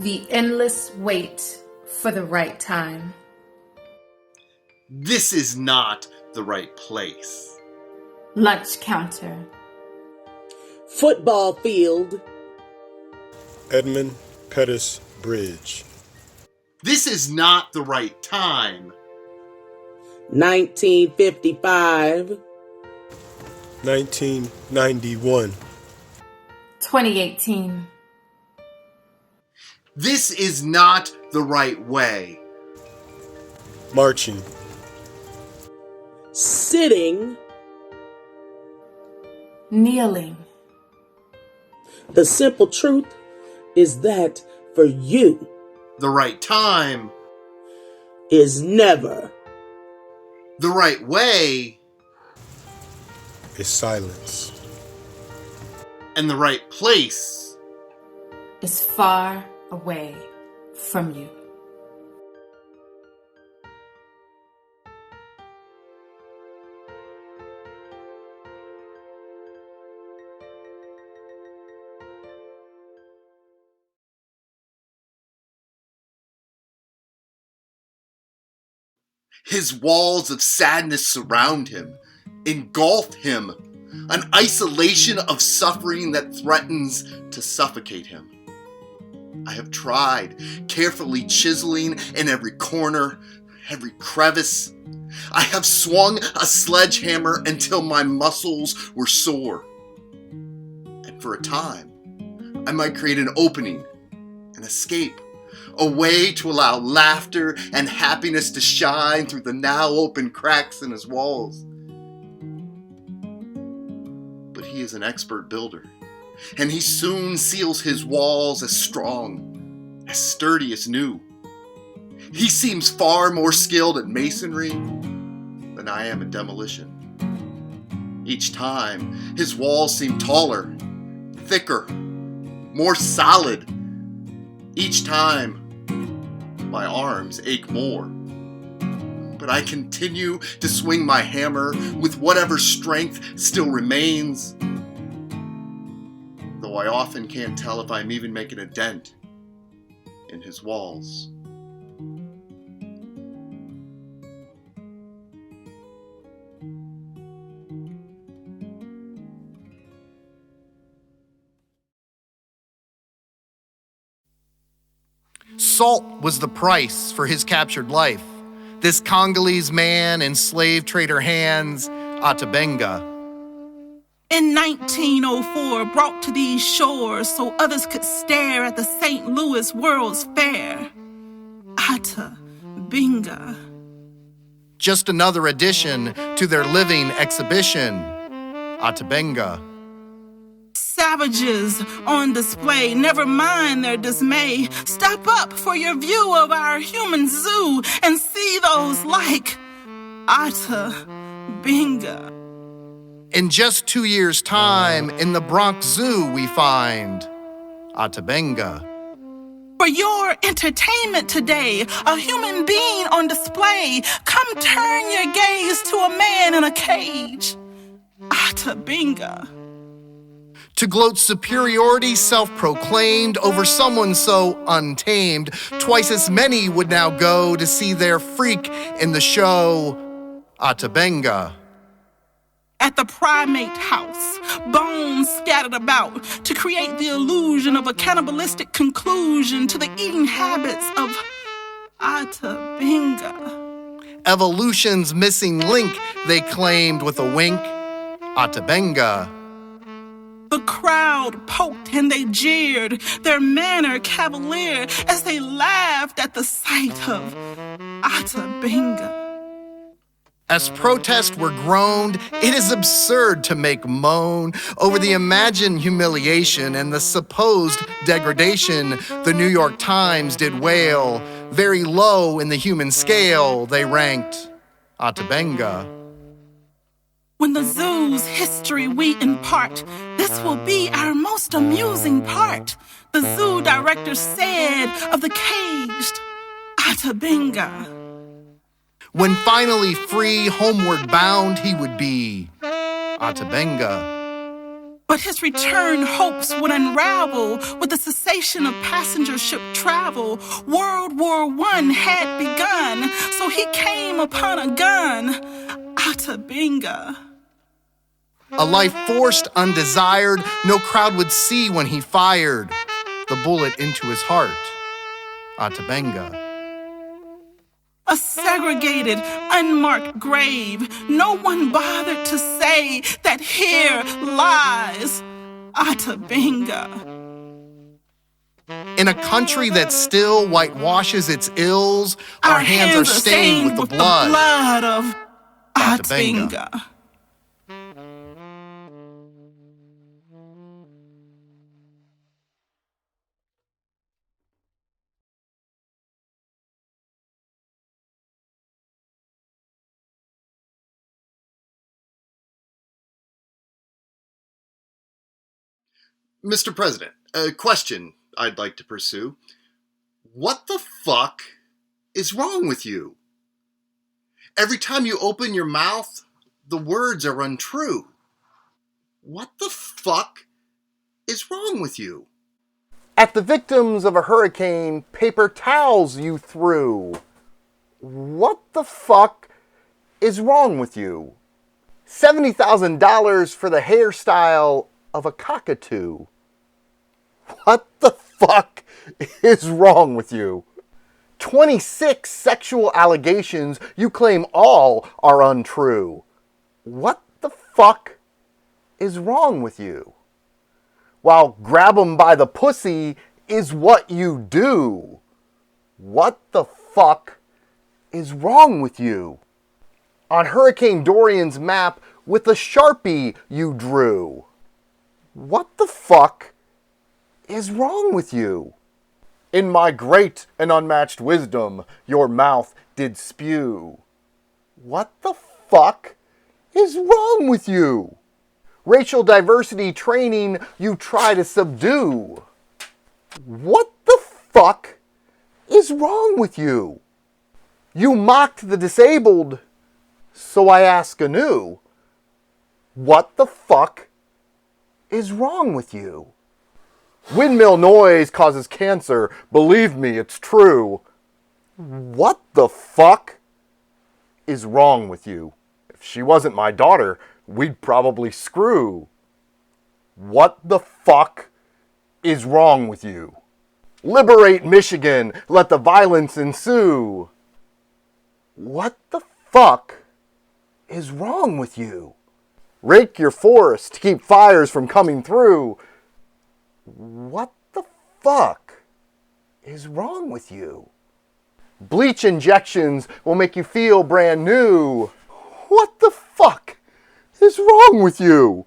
The endless wait for the right time. This is not the right place. Lunch counter. Football field. Edmund Pettus Bridge. This is not the right time. 1955. 1991. 2018. This is not the right way. Marching. Sitting. Kneeling. The simple truth is that for you The right time. is never. The right way. Is silence. And the right place. Is far away from you. His walls of sadness surround him, engulf him, an isolation of suffering that threatens to suffocate him. I have tried, carefully chiseling in every corner, every crevice. I have swung a sledgehammer until my muscles were sore. And for a time, I might create an opening, an escape, a way to allow laughter and happiness to shine through the now open cracks in his walls. But he is an expert builder, and he soon seals his walls as strong, as sturdy as new. He seems far more skilled at masonry than I am at demolition. Each time, his walls seem taller, thicker, more solid. Each time, my arms ache more. But I continue to swing my hammer with whatever strength still remains, though I often can't tell if I'm even making a dent in his walls. Salt was the price for his captured life. This Congolese man in slave trader hands, Atabenga. In 1904, brought to these shores so others could stare at the St. Louis World's Fair. Atabenga. Just another addition to their living exhibition, Atabenga. Savages on display, never mind their dismay. Step up for your view of our human zoo and see those like Atabenga. In just 2 years' time, in the Bronx Zoo we find Atabenga. For your entertainment today, a human being on display. Come turn your gaze to a man in a cage. Atabenga. To gloat superiority self-proclaimed over someone so untamed, twice as many would now go to see their freak in the show Atabenga. At the primate house, bones scattered about to create the illusion of a cannibalistic conclusion to the eating habits of Atabenga. Evolution's missing link, they claimed with a wink, Atabenga. The crowd poked and they jeered, their manner cavalier as they laughed at the sight of Atabenga. As protests were groaned, it is absurd to make moan over the imagined humiliation and the supposed degradation. The New York Times did wail. Very low in the human scale, they ranked Atabenga. When the zoo's history we impart, this will be our most amusing part. The zoo director said of the caged Atabenga. When finally free, homeward bound he would be Atabenga. But his return hopes would unravel with the cessation of passenger ship travel. World War I had begun, so he came upon a gun. Atabinga. A life forced, undesired, no crowd would see when he fired the bullet into his heart. Atabenga. A segregated, unmarked grave. No one bothered to say that here lies Atabinga. In a country that still whitewashes its ills, our hands are stained with the blood of Atabinga. Mr. President, a question I'd like to pursue. What the fuck is wrong with you? Every time you open your mouth, the words are untrue. What the fuck is wrong with you? At the victims of a hurricane, paper towels you threw. What the fuck is wrong with you? $70,000 for the hairstyle of a cockatoo. What the fuck is wrong with you? 26 sexual allegations you claim all are untrue. What the fuck is wrong with you? While grab 'em by the pussy is what you do. What the fuck is wrong with you? On Hurricane Dorian's map with a Sharpie you drew. What the fuck is wrong with you? In my great and unmatched wisdom, your mouth did spew. What the fuck is wrong with you? Racial diversity training you try to subdue. What the fuck is wrong with you? You mocked the disabled, so I ask anew. What the fuck is wrong with you? Windmill noise causes cancer. Believe me, it's true. What the fuck is wrong with you? If she wasn't my daughter, we'd probably screw. What the fuck is wrong with you? Liberate Michigan. Let the violence ensue. What the fuck is wrong with you? Rake your forest to keep fires from coming through. What the fuck is wrong with you? Bleach injections will make you feel brand new. What the fuck is wrong with you?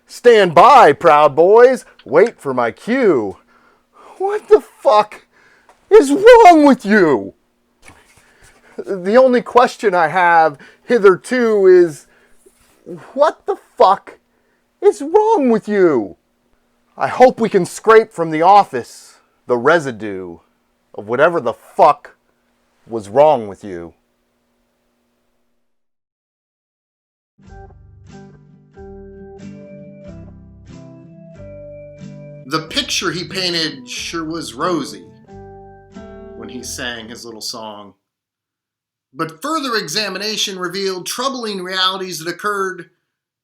Stand by, Proud Boys. Wait for my cue. What the fuck is wrong with you? The only question I have hitherto is, what the fuck is wrong with you? I hope we can scrape from the office the residue of whatever the fuck was wrong with you. The picture he painted sure was rosy when he sang his little song. But further examination revealed troubling realities that occurred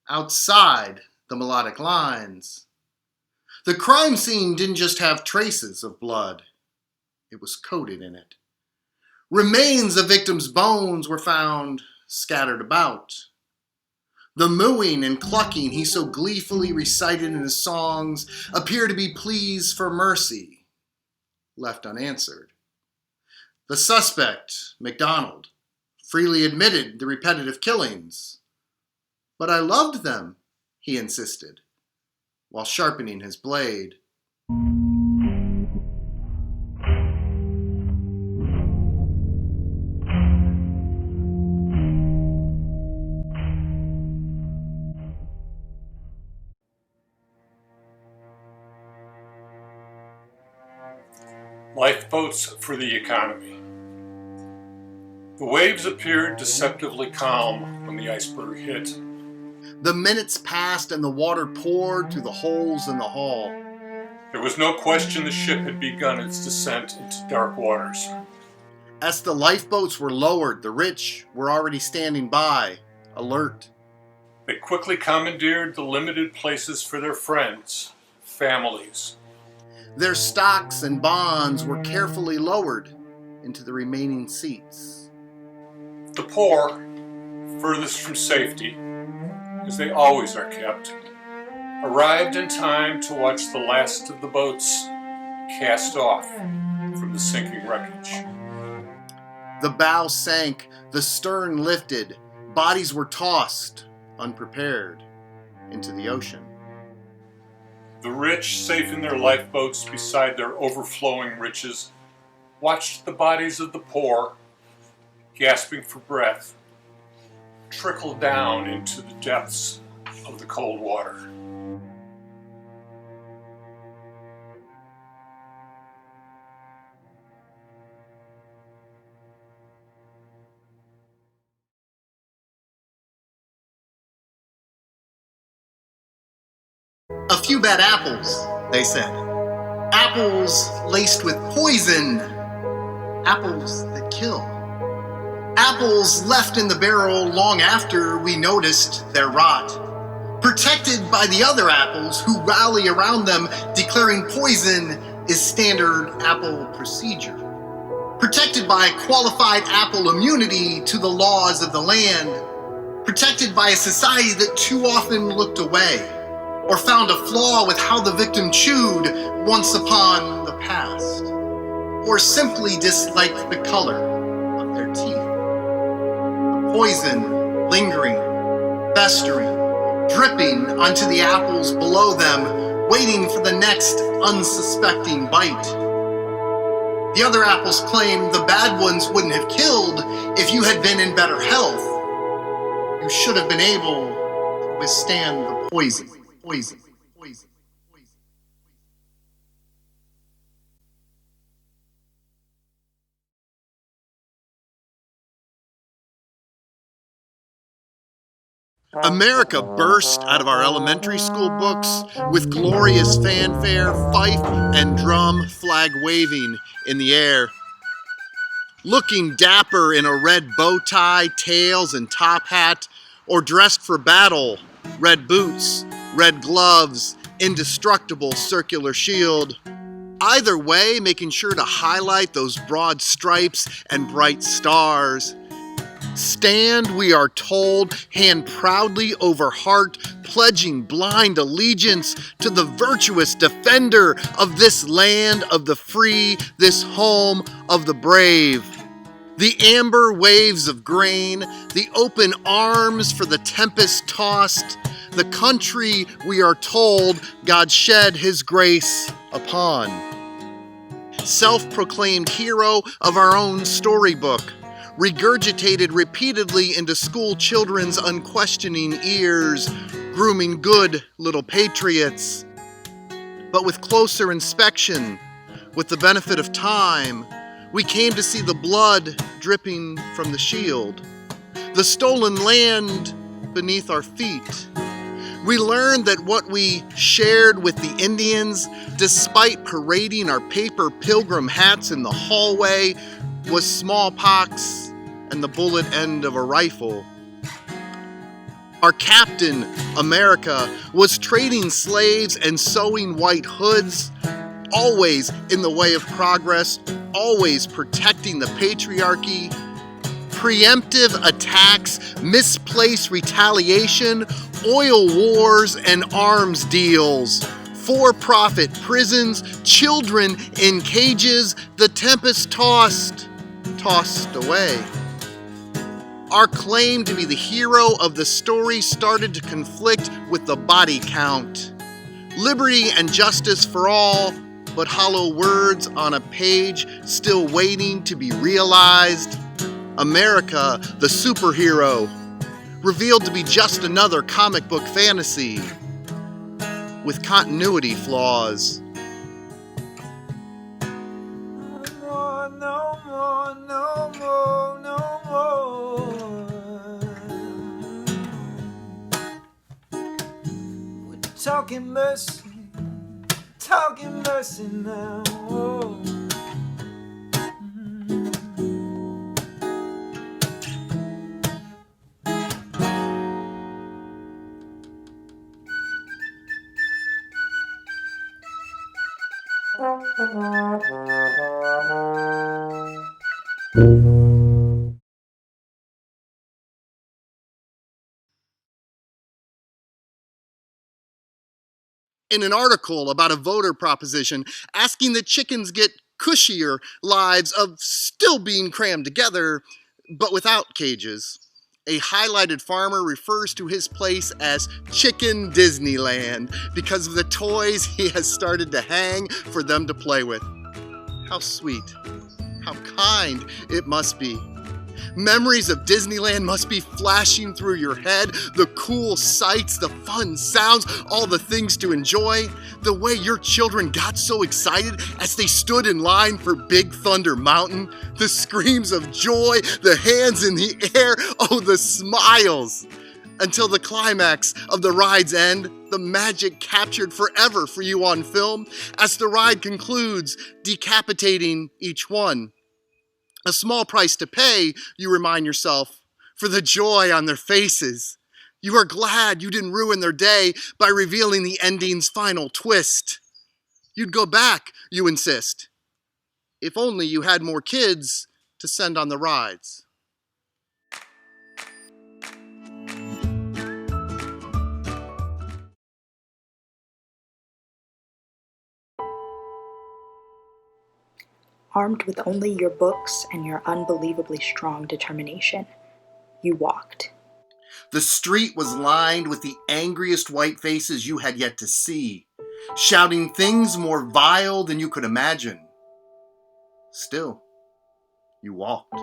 outside the melodic lines. The crime scene didn't just have traces of blood. It was coated in it. Remains of victims' bones were found scattered about. The mooing and clucking he so gleefully recited in his songs appear to be pleas for mercy, left unanswered. The suspect, MacDonald, freely admitted the repetitive killings. But I loved them, he insisted, while sharpening his blade. Lifeboats for the economy. The waves appeared deceptively calm when the iceberg hit. The minutes passed and the water poured through the holes in the hull. There was no question the ship had begun its descent into dark waters. As the lifeboats were lowered, the rich were already standing by, alert. They quickly commandeered the limited places for their friends, families. Their stocks and bonds were carefully lowered into the remaining seats. The poor, furthest from safety, as they always are kept, arrived in time to watch the last of the boats cast off from the sinking wreckage. The bow sank, the stern lifted, bodies were tossed, unprepared, into the ocean. The rich, safe in their lifeboats beside their overflowing riches, watched the bodies of the poor, gasping for breath, trickle down into the depths of the cold water. A few bad apples, they said. Apples laced with poison. Apples that kill. Apples left in the barrel long after we noticed their rot. Protected by the other apples who rally around them, declaring poison is standard apple procedure. Protected by qualified apple immunity to the laws of the land. Protected by a society that too often looked away, or found a flaw with how the victim chewed once upon the past, or simply disliked the color of their teeth. The poison lingering, festering, dripping onto the apples below them, waiting for the next unsuspecting bite. The other apples claimed the bad ones wouldn't have killed if you had been in better health. You should have been able to withstand the poison. America burst out of our elementary school books with glorious fanfare, fife and drum, flag waving in the air. Looking dapper in a red bow tie, tails and top hat, or dressed for battle, red boots, red gloves, indestructible circular shield. Either way, making sure to highlight those broad stripes and bright stars. Stand, we are told, hand proudly over heart, pledging blind allegiance to the virtuous defender of this land of the free, this home of the brave. The amber waves of grain, the open arms for the tempest-tossed, the country, we are told, God shed his grace upon. Self-proclaimed hero of our own storybook, regurgitated repeatedly into school children's unquestioning ears, grooming good little patriots. But with closer inspection, with the benefit of time, we came to see the blood dripping from the shield, the stolen land beneath our feet. We learned that what we shared with the Indians, despite parading our paper pilgrim hats in the hallway, was smallpox and the bullet end of a rifle. Our captain, America, was trading slaves and sewing white hoods, always in the way of progress, always protecting the patriarchy. Preemptive attacks, misplaced retaliation, oil wars, and arms deals. For-profit prisons, children in cages, the Tempest-Tossed, tossed away. Our claim to be the hero of the story started to conflict with the body count. Liberty and justice for all, but hollow words on a page still waiting to be realized. America, the superhero, revealed to be just another comic book fantasy with continuity flaws. talking mercy now. Oh. In an article about a voter proposition asking that chickens get cushier lives of still being crammed together, but without cages, a highlighted farmer refers to his place as Chicken Disneyland because of the toys he has started to hang for them to play with. How sweet, how kind it must be. Memories of Disneyland must be flashing through your head, the cool sights, the fun sounds, all the things to enjoy. The way your children got so excited as they stood in line for Big Thunder Mountain, the screams of joy, the hands in the air, oh, the smiles. Until the climax of the ride's end, the magic captured forever for you on film as the ride concludes, decapitating each one. A small price to pay, you remind yourself, for the joy on their faces. You are glad you didn't ruin their day by revealing the ending's final twist. You'd go back, you insist. If only you had more kids to send on the rides. Armed with only your books and your unbelievably strong determination, you walked. The street was lined with the angriest white faces you had yet to see, shouting things more vile than you could imagine. Still, you walked.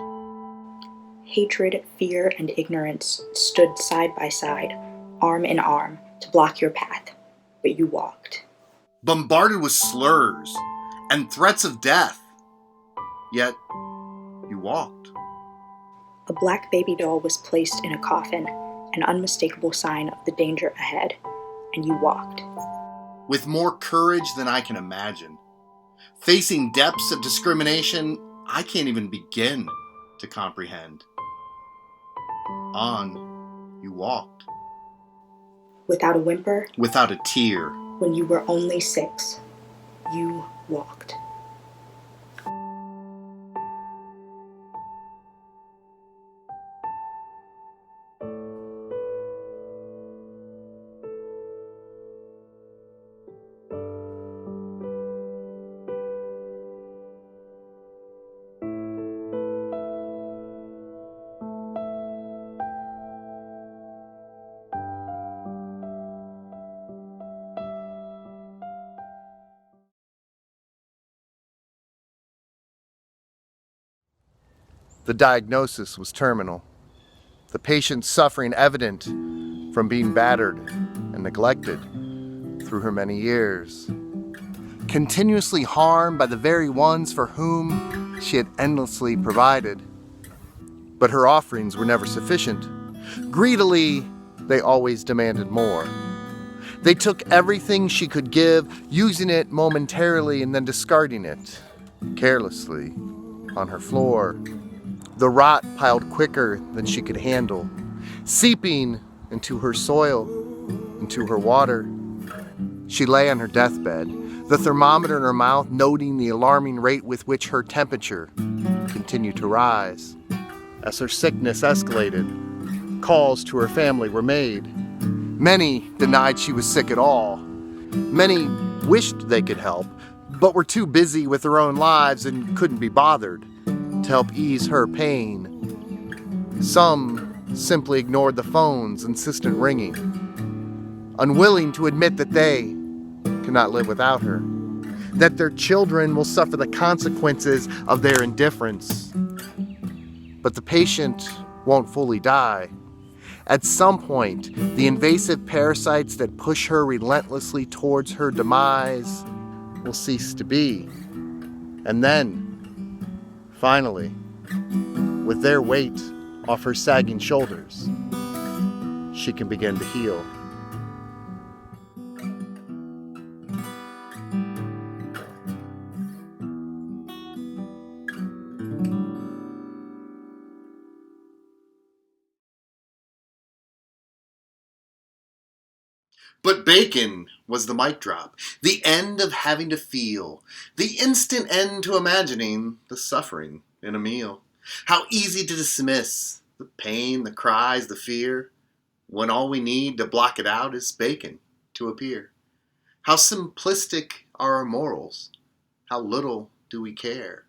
Hatred, fear, and ignorance stood side by side, arm in arm, to block your path, but you walked. Bombarded with slurs and threats of death, yet you walked. A black baby doll was placed in a coffin, an unmistakable sign of the danger ahead, and you walked. With more courage than I can imagine, facing depths of discrimination I can't even begin to comprehend. On you walked. Without a whimper, without a tear. When you were only 6, you walked. The diagnosis was terminal. The patient's suffering evident from being battered and neglected through her many years. Continuously harmed by the very ones for whom she had endlessly provided. But her offerings were never sufficient. Greedily, they always demanded more. They took everything she could give, using it momentarily and then discarding it, carelessly, on her floor. The rot piled quicker than she could handle, seeping into her soil, into her water. She lay on her deathbed, the thermometer in her mouth noting the alarming rate with which her temperature continued to rise. As her sickness escalated, calls to her family were made. Many denied she was sick at all. Many wished they could help, but were too busy with their own lives and couldn't be bothered to help ease her pain. Some simply ignored the phone's insistent ringing, unwilling to admit that they cannot live without her, that their children will suffer the consequences of their indifference. But the patient won't fully die. At some point, the invasive parasites that push her relentlessly towards her demise will cease to be. And then, finally, with their weight off her sagging shoulders, she can begin to heal. But bacon was the mic drop, the end of having to feel, the instant end to imagining the suffering in a meal. How easy to dismiss the pain, the cries, the fear, when all we need to block it out is bacon to appear. How simplistic are our morals, how little do we care,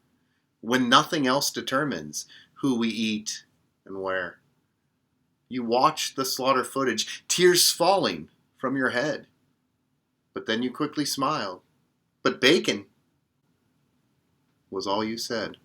when nothing else determines who we eat and where. You watch the slaughter footage, tears falling from your head. But then you quickly smiled. But bacon was all you said.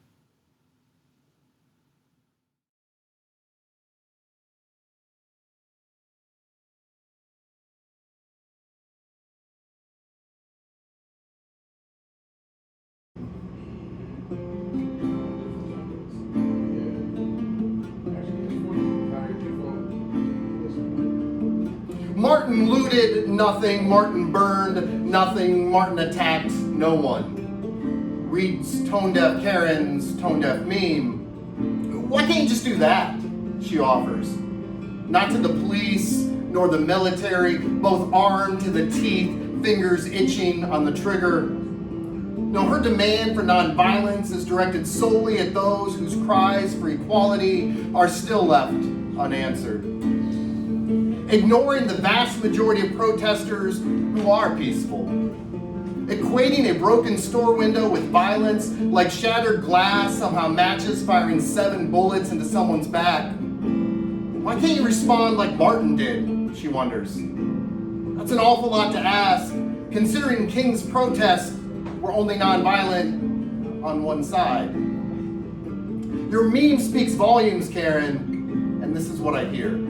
Martin looted nothing, Martin burned nothing, Martin attacked no one. Reads tone-deaf Karen's tone-deaf meme. Why can't you just do that? She offers. Not to the police, nor the military, both armed to the teeth, fingers itching on the trigger. No, her demand for nonviolence is directed solely at those whose cries for equality are still left unanswered. Ignoring the vast majority of protesters who are peaceful. Equating a broken store window with violence, like shattered glass somehow matches firing 7 bullets into someone's back. Why can't you respond like Martin did, she wonders. That's an awful lot to ask, considering King's protests were only nonviolent on one side. Your meme speaks volumes, Karen, and this is what I hear.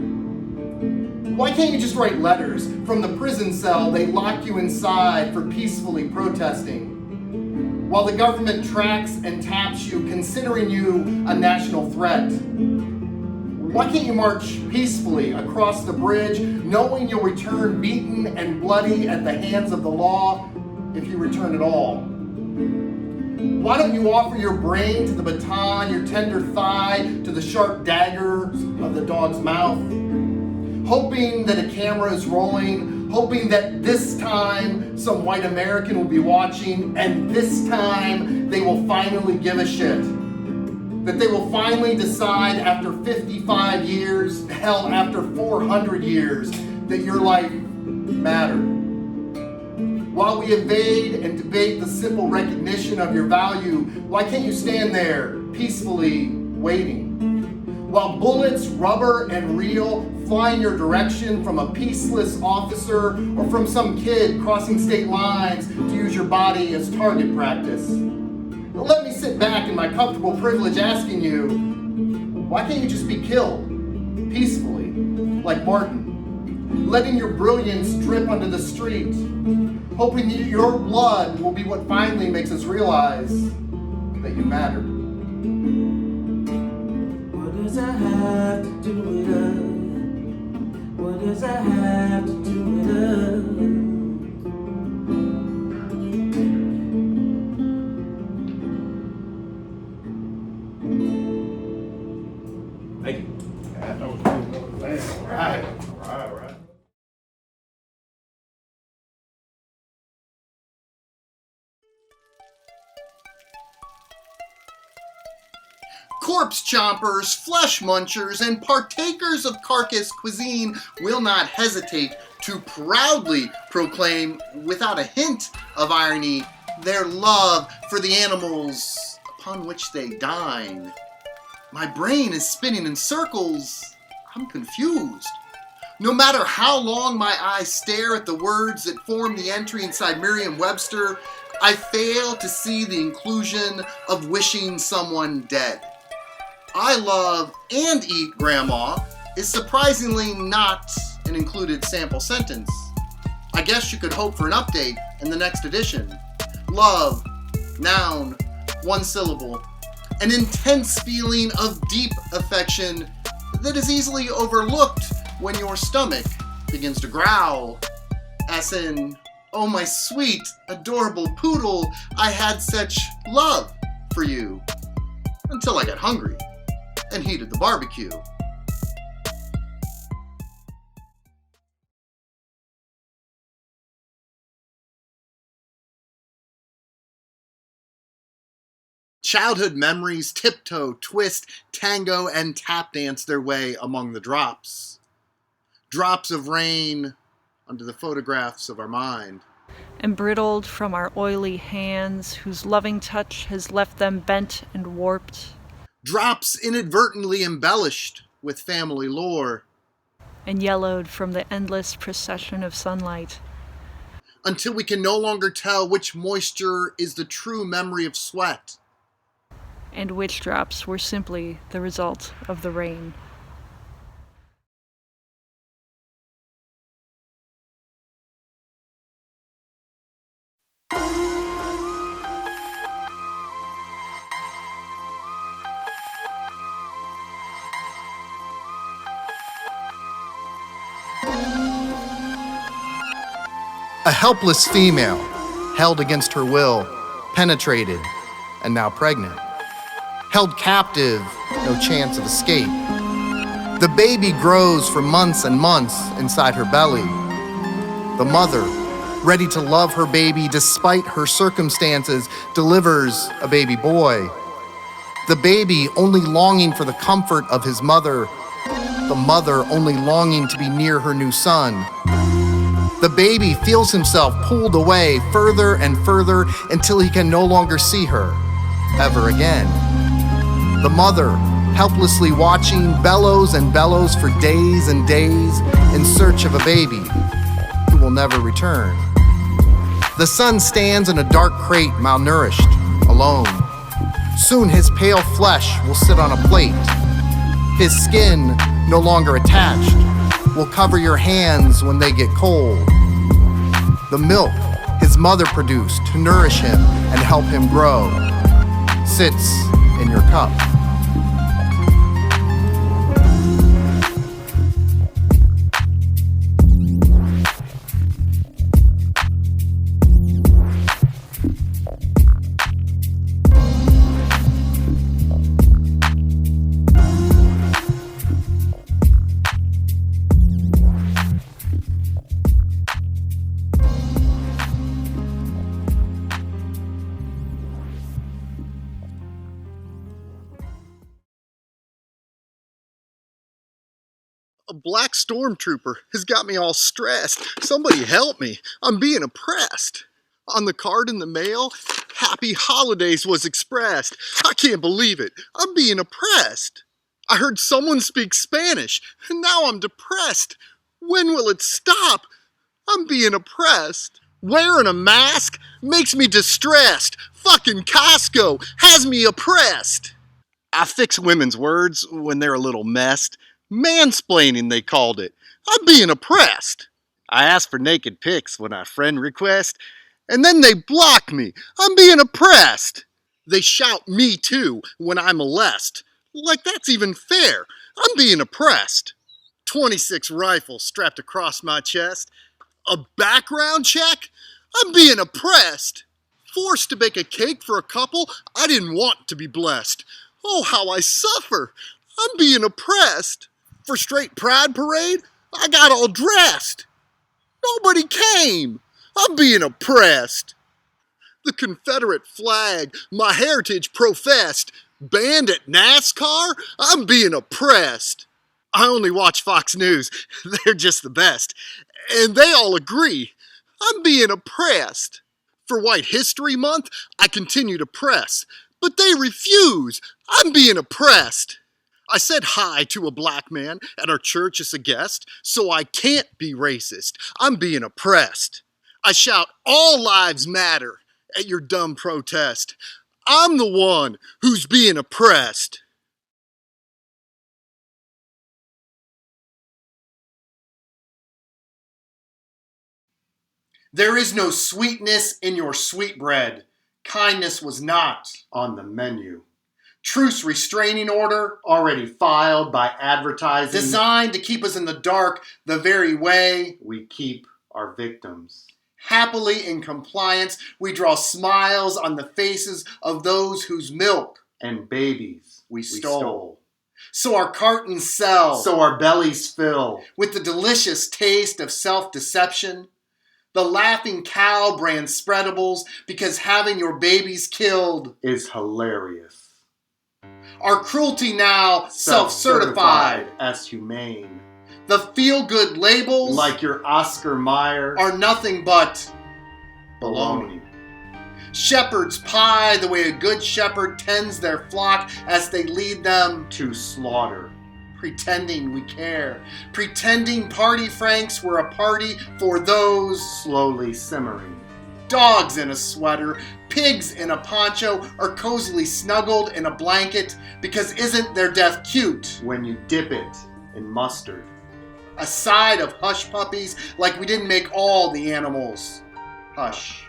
Why can't you just write letters from the prison cell they lock you inside for peacefully protesting, while the government tracks and taps you, considering you a national threat? Why can't you march peacefully across the bridge, knowing you'll return beaten and bloody at the hands of the law, if you return at all? Why don't you offer your brain to the baton, your tender thigh to the sharp daggers of the dog's mouth? Hoping that a camera is rolling, hoping that this time some white American will be watching, and this time they will finally give a shit. That they will finally decide after 55 years, hell, after 400 years, that your life mattered. While we evade and debate the simple recognition of your value, why can't you stand there peacefully waiting? While bullets, rubber, and real fly in your direction from a peaceless officer or from some kid crossing state lines to use your body as target practice. Let me sit back in my comfortable privilege asking you, why can't you just be killed peacefully, like Martin, letting your brilliance drip onto the street, hoping that your blood will be what finally makes us realize that you matter. What does I have to do with us? What does I have to do with us? Thank you. That was good. All right. Corpse chompers, flesh munchers, and partakers of carcass cuisine will not hesitate to proudly proclaim, without a hint of irony, their love for the animals upon which they dine. My brain is spinning in circles. I'm confused. No matter how long my eyes stare at the words that form the entry inside Merriam-Webster, I fail to see the inclusion of wishing someone dead. I love and eat grandma is surprisingly not an included sample sentence. I guess you could hope for an update in the next edition. Love, noun, 1 syllable. An intense feeling of deep affection that is easily overlooked when your stomach begins to growl. As in, oh my sweet, adorable poodle, I had such love for you. Until I got hungry and heated the barbecue. Childhood memories tiptoe, twist, tango, and tap dance their way among the drops. Drops of rain under the photographs of our mind. Embrittled from our oily hands, whose loving touch has left them bent and warped. Drops inadvertently embellished with family lore. And yellowed from the endless procession of sunlight. Until we can no longer tell which moisture is the true memory of sweat. And which drops were simply the result of the rain. A helpless female, held against her will, penetrated, and now pregnant. Held captive, no chance of escape. The baby grows for months and months inside her belly. The mother, ready to love her baby despite her circumstances, delivers a baby boy. The baby only longing for the comfort of his mother. The mother only longing to be near her new son. The baby feels himself pulled away further and further until he can no longer see her ever again. The mother, helplessly watching, bellows and bellows for days and days in search of a baby who will never return. The son stands in a dark crate, malnourished, alone. Soon his pale flesh will sit on a plate. His skin, no longer attached, will cover your hands when they get cold. The milk his mother produced to nourish him and help him grow sits in your cup. A black stormtrooper has got me all stressed. Somebody help me. I'm being oppressed. On the card in the mail, Happy Holidays was expressed. I can't believe it. I'm being oppressed. I heard someone speak Spanish, and now I'm depressed. When will it stop? I'm being oppressed. Wearing a mask makes me distressed. Fucking Costco has me oppressed. I fix women's words when they're a little messed. Mansplaining, they called it. I'm being oppressed. I ask for naked pics when I friend request, and then they block me. I'm being oppressed. They shout me too when I molest. Like that's even fair. I'm being oppressed. 26 rifles strapped across my chest. A background check? I'm being oppressed. Forced to bake a cake for a couple I didn't want to be blessed. Oh, how I suffer. I'm being oppressed. For straight pride parade, I got all dressed. Nobody came. I'm being oppressed. The Confederate flag, my heritage professed. Banned at NASCAR, I'm being oppressed. I only watch Fox News. They're just the best. And they all agree. I'm being oppressed. For White History Month, I continue to press. But they refuse. I'm being oppressed. I said hi to a black man at our church as a guest, so I can't be racist. I'm being oppressed. I shout, all lives matter at your dumb protest. I'm the one who's being oppressed. There is no sweetness in your sweetbread. Kindness was not on the menu. Truce restraining order already filed by advertising, designed to keep us in the dark the very way we keep our victims. Happily in compliance, we draw smiles on the faces of those whose milk and babies we stole. So our cartons sell, so our bellies fill, with the delicious taste of self-deception. The laughing cow brand spreadables because having your babies killed is hilarious. Our cruelty now self-certified as humane. The feel-good labels, like your Oscar Mayer, are nothing but baloney. Shepherds pie the way a good shepherd tends their flock as they lead them to slaughter. Pretending we care. Pretending party franks were a party for those slowly simmering. Dogs in a sweater, pigs in a poncho, or cozily snuggled in a blanket, because isn't their death cute? When you dip it in mustard. A side of hush puppies, like we didn't make all the animals hush.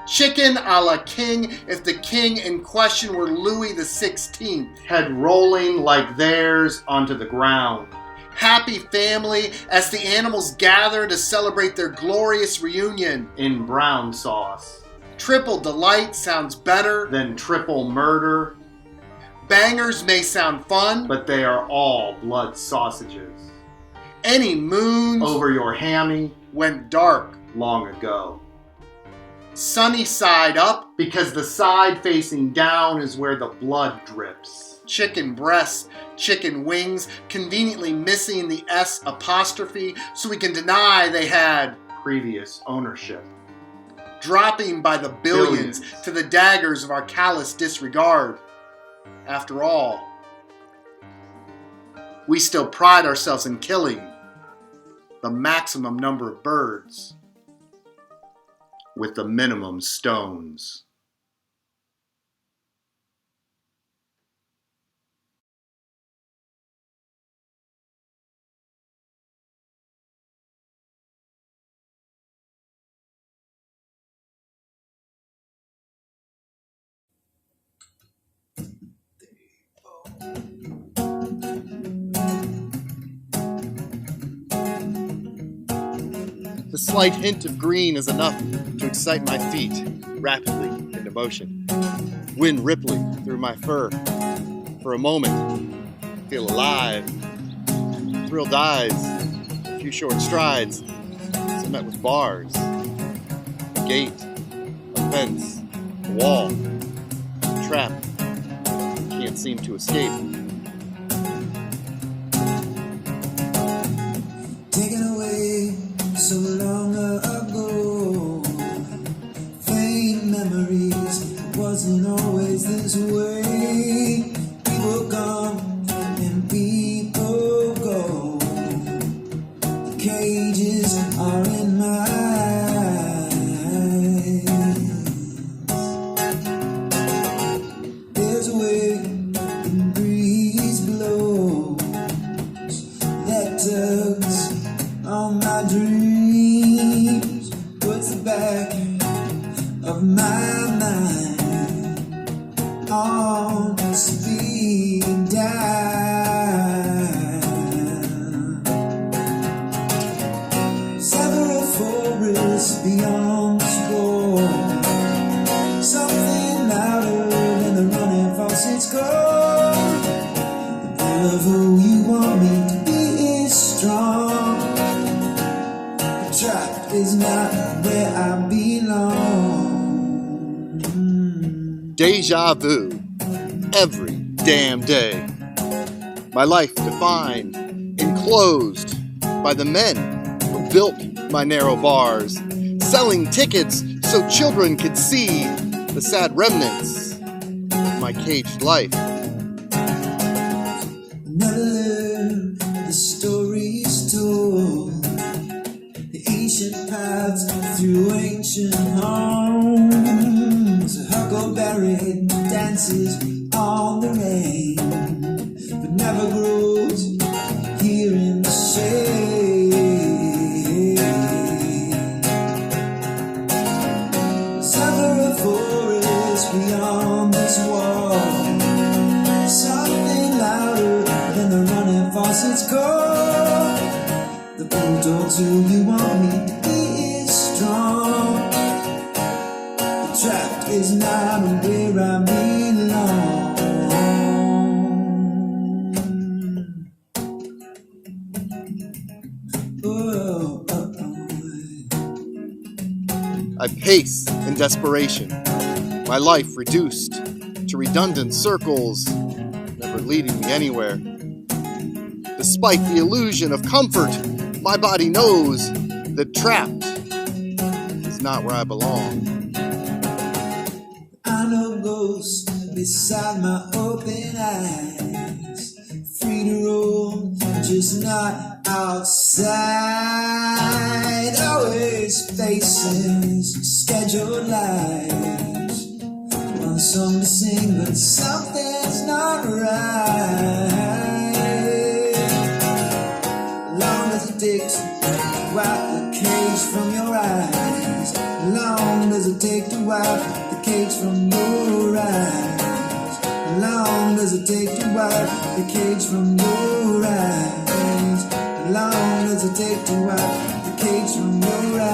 Chicken a la king, if the king in question were Louis XVI. Head rolling like theirs onto the ground. Happy family as the animals gather to celebrate their glorious reunion. In brown sauce. Triple delight sounds better than triple murder. Bangers may sound fun, but they are all blood sausages. Any moons over your hammy went dark long ago. Sunny side up, because the side facing down is where the blood drips. Chicken breasts, chicken wings, conveniently missing the S apostrophe so we can deny they had previous ownership. Dropping by the billions to the daggers of our callous disregard. After all, we still pride ourselves in killing the maximum number of birds with the minimum stones. The slight hint of green is enough to excite my feet rapidly into motion. Wind rippling through my fur. For a moment, I feel alive. Thrill dies. A few short strides. It's met with bars. A gate. A fence. A wall. A trap. Can't seem to escape. Taken away so long ago, faint memories, it wasn't always this way. People come and people go. The cages are in my eyes. There's a way the breeze blows that tugs on my dreams, puts the back of my mind on speed dial. Several forests beyond this wall, something louder than the running faucet's call. The pull of who you want me to be is strong. Trapped is not where I belong. Deja vu. Every damn day. My life defined, enclosed by the men who built my narrow bars, selling tickets so children could see the sad remnants of my caged life. Never the stories told. Ancient paths through ancient homes. Huckleberry dances on the rain, but never grows here in the shade. Several forests beyond this wall, something louder than the running faucet's call. The bulldogs who you want me to be is strong. The trapped is not where I belong. Oh, oh, oh. I pace in desperation, my life reduced to redundant circles, never leading me anywhere. Despite the illusion of comfort, my body knows that trapped is not where I belong. I know ghosts beside my open eyes, free to roam, just not outside. Always faces, scheduled lives, one song to sing, but something's not right. Long as it takes to wipe the cage from your eyes, long does it take to wipe the cage from your eyes? Long does it take to wipe the cage from your eyes? Long does it take to wipe the cage from your eyes?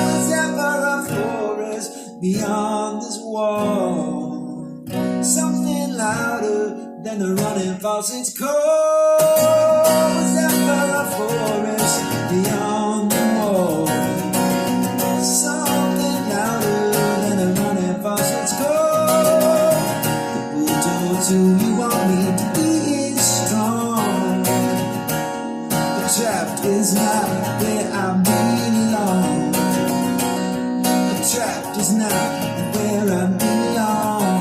Was ever a forest beyond this wall? Something louder than the running faucet's call. Was ever a forest beyond the wall? Something louder than the running faucet's call. The bulldogs who you want me to be is strong. The trapped is not where I belong. The trapped is not where I belong.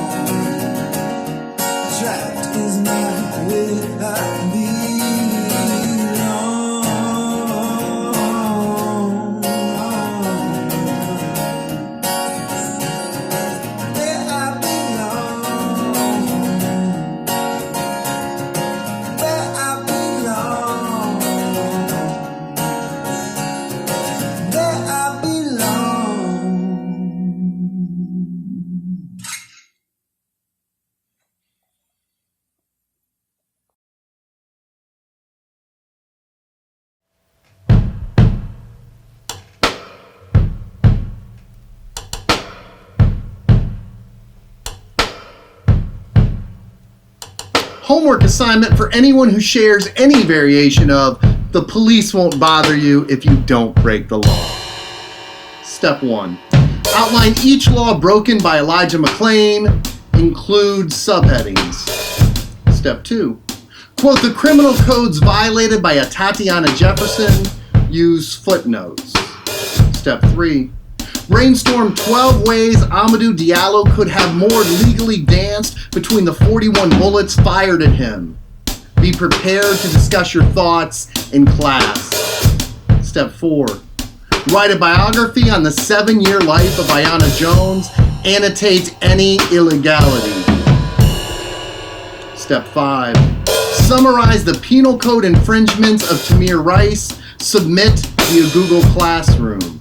Trapped is not where I Homework assignment for anyone who shares any variation of "the police won't bother you if you don't break the law." Step 1. Outline each law broken by Elijah McClain. Include subheadings. Step 2. Quote the criminal codes violated by a Tatiana Jefferson. Use footnotes. Step 3. Brainstorm 12 ways Amadou Diallo could have more legally danced between the 41 bullets fired at him. Be prepared to discuss your thoughts in class. Step 4. Write a biography on the 7-year life of Aiyana Jones. Annotate any illegality. Step 5. Summarize the penal code infringements of Tamir Rice. Submit via Google Classroom.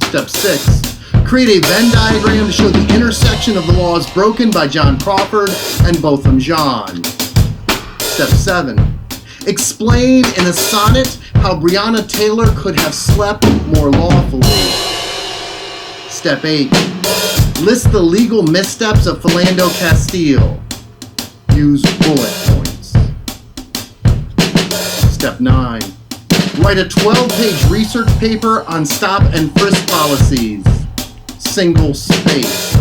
Step 6. Create a Venn diagram to show the intersection of the laws broken by John Crawford and Botham Jean. Step 7. Explain in a sonnet how Breonna Taylor could have slept more lawfully. Step 8. List the legal missteps of Philando Castile. Use bullet points. Step 9. Write a 12-page research paper on stop and frisk policies. Single spaced.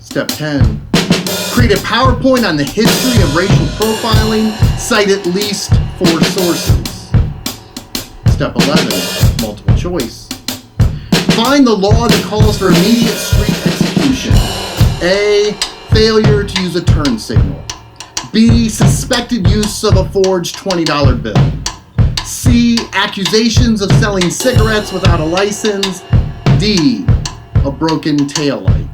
Step 10. Create a PowerPoint on the history of racial profiling. Cite at least 4 sources. Step 11. Multiple choice. Find the law that calls for immediate street execution. A. Failure to use a turn signal. B. Suspected use of a forged $20 bill. C. Accusations of selling cigarettes without a license. D. A broken taillight.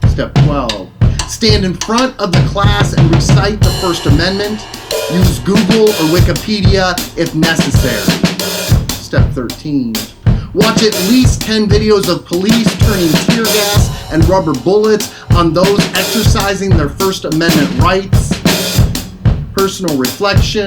Step 12. Stand in front of the class and recite the First Amendment. Use Google or Wikipedia if necessary. Step 13. Watch at least 10 videos of police turning tear gas and rubber bullets on those exercising their First Amendment rights. Personal reflection,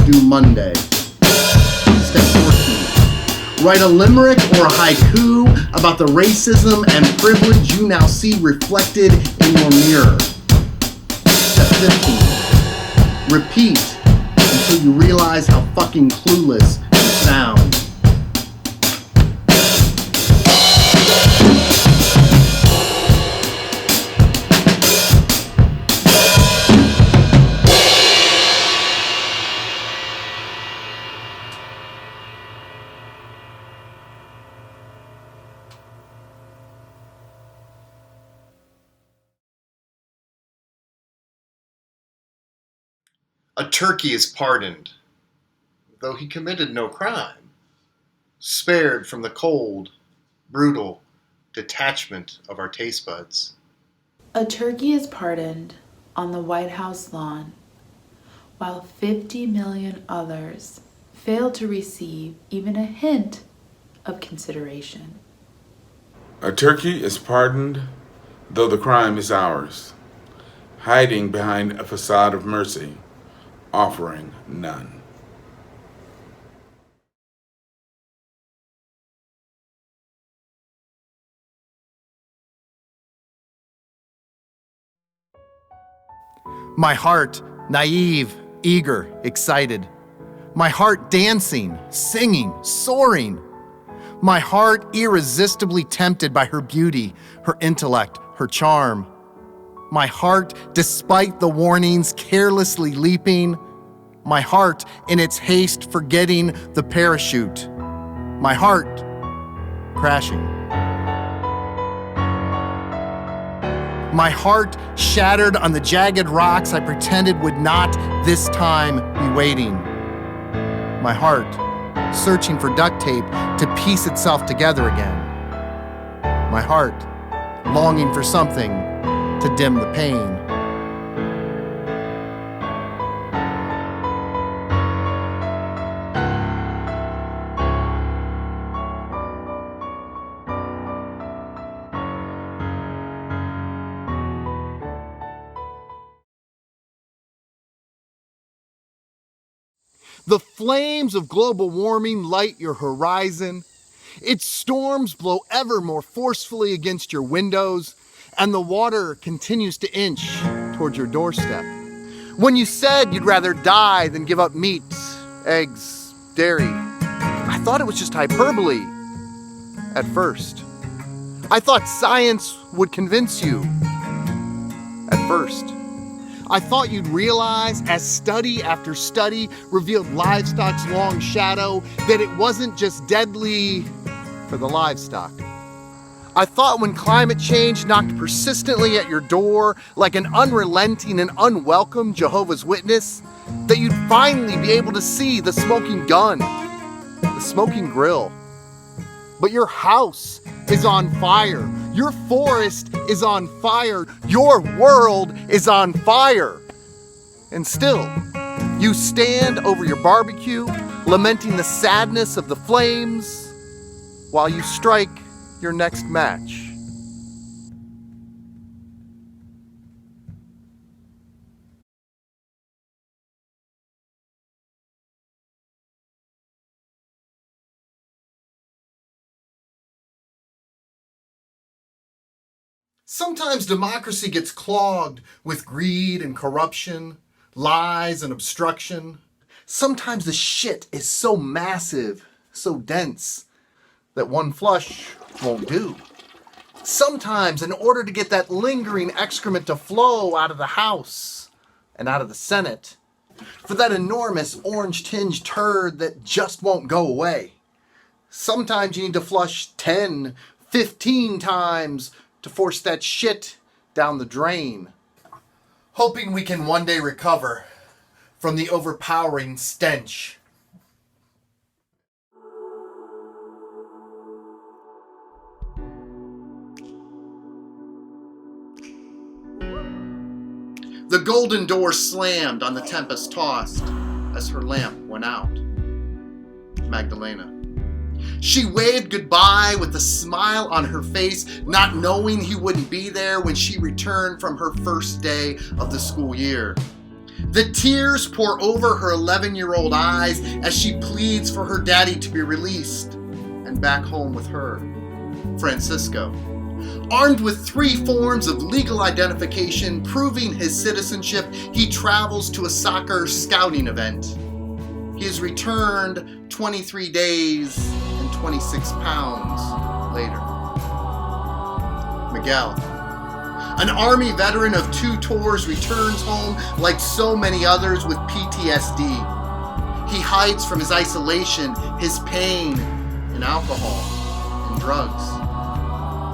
due Monday. Step 14. Write a limerick or a haiku about the racism and privilege you now see reflected in your mirror. Step 15. Repeat until you realize how fucking clueless you sound. A turkey is pardoned, though he committed no crime, spared from the cold, brutal detachment of our taste buds. A turkey is pardoned on the White House lawn, while 50 million others fail to receive even a hint of consideration. A turkey is pardoned, though the crime is ours, hiding behind a facade of mercy, offering none. My heart, naive, eager, excited. My heart dancing, singing, soaring. My heart irresistibly tempted by her beauty, her intellect, her charm. My heart, despite the warnings, carelessly leaping. My heart, in its haste, forgetting the parachute. My heart, crashing. My heart shattered on the jagged rocks I pretended would not this time be waiting. My heart, searching for duct tape to piece itself together again. My heart, longing for something to dim the pain. The flames of global warming light your horizon. Its storms blow ever more forcefully against your windows, and the water continues to inch toward your doorstep. When you said you'd rather die than give up meat, eggs, dairy, I thought it was just hyperbole at first. I thought science would convince you at first. I thought you'd realize, as study after study revealed livestock's long shadow, that it wasn't just deadly for the livestock. I thought when climate change knocked persistently at your door like an unrelenting and unwelcome Jehovah's Witness, that you'd finally be able to see the smoking gun, the smoking grill. But your house is on fire. Your forest is on fire. Your world is on fire. And still, you stand over your barbecue, lamenting the sadness of the flames, while you strike your next match. Sometimes democracy gets clogged with greed and corruption, lies and obstruction. Sometimes the shit is so massive, so dense, that one flush won't do. Sometimes, in order to get that lingering excrement to flow out of the House and out of the Senate, for that enormous orange-tinged turd that just won't go away, sometimes you need to flush 10, 15 times to force that shit down the drain, hoping we can one day recover from the overpowering stench. The golden door slammed on the Tempest-Tossed as her lamp went out. Magdalena. She waved goodbye with a smile on her face, not knowing he wouldn't be there when she returned from her first day of the school year. The tears pour over her 11-year-old eyes as she pleads for her daddy to be released and back home with her. Francisco. Armed with 3 forms of legal identification proving his citizenship, he travels to a soccer scouting event. He is returned 23 days and 26 pounds later. Miguel, an Army veteran of 2 tours, returns home like so many others with PTSD. He hides from his isolation, his pain, in alcohol and drugs.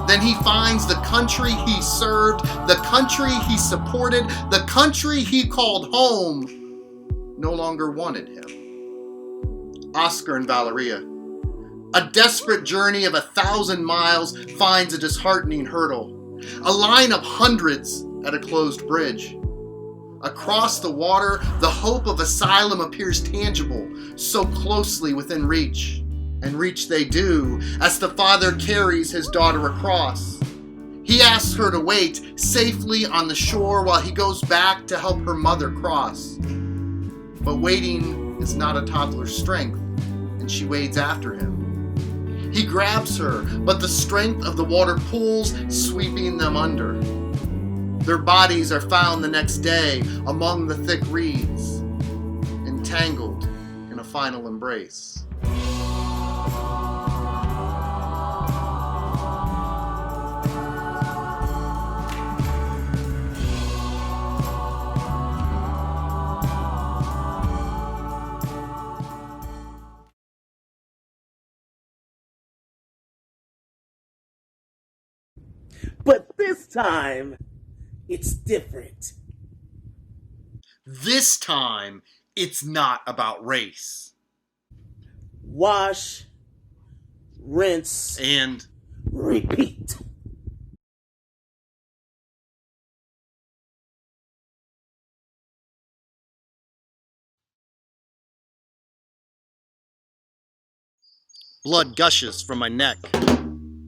Then he finds the country he served, the country he supported, the country he called home, no longer wanted him. Oscar and Valeria. A desperate journey of 1,000 miles finds a disheartening hurdle. A line of hundreds at a closed bridge. Across the water, the hope of asylum appears tangible, so closely within reach. And reach they do, as the father carries his daughter across. He asks her to wait safely on the shore while he goes back to help her mother cross. But waiting is not a toddler's strength, and she wades after him. He grabs her, but the strength of the water pulls, sweeping them under. Their bodies are found the next day among the thick reeds, entangled in a final embrace. But this time, it's different. This time, it's not about race. Wash, rinse, and repeat. Blood gushes from my neck.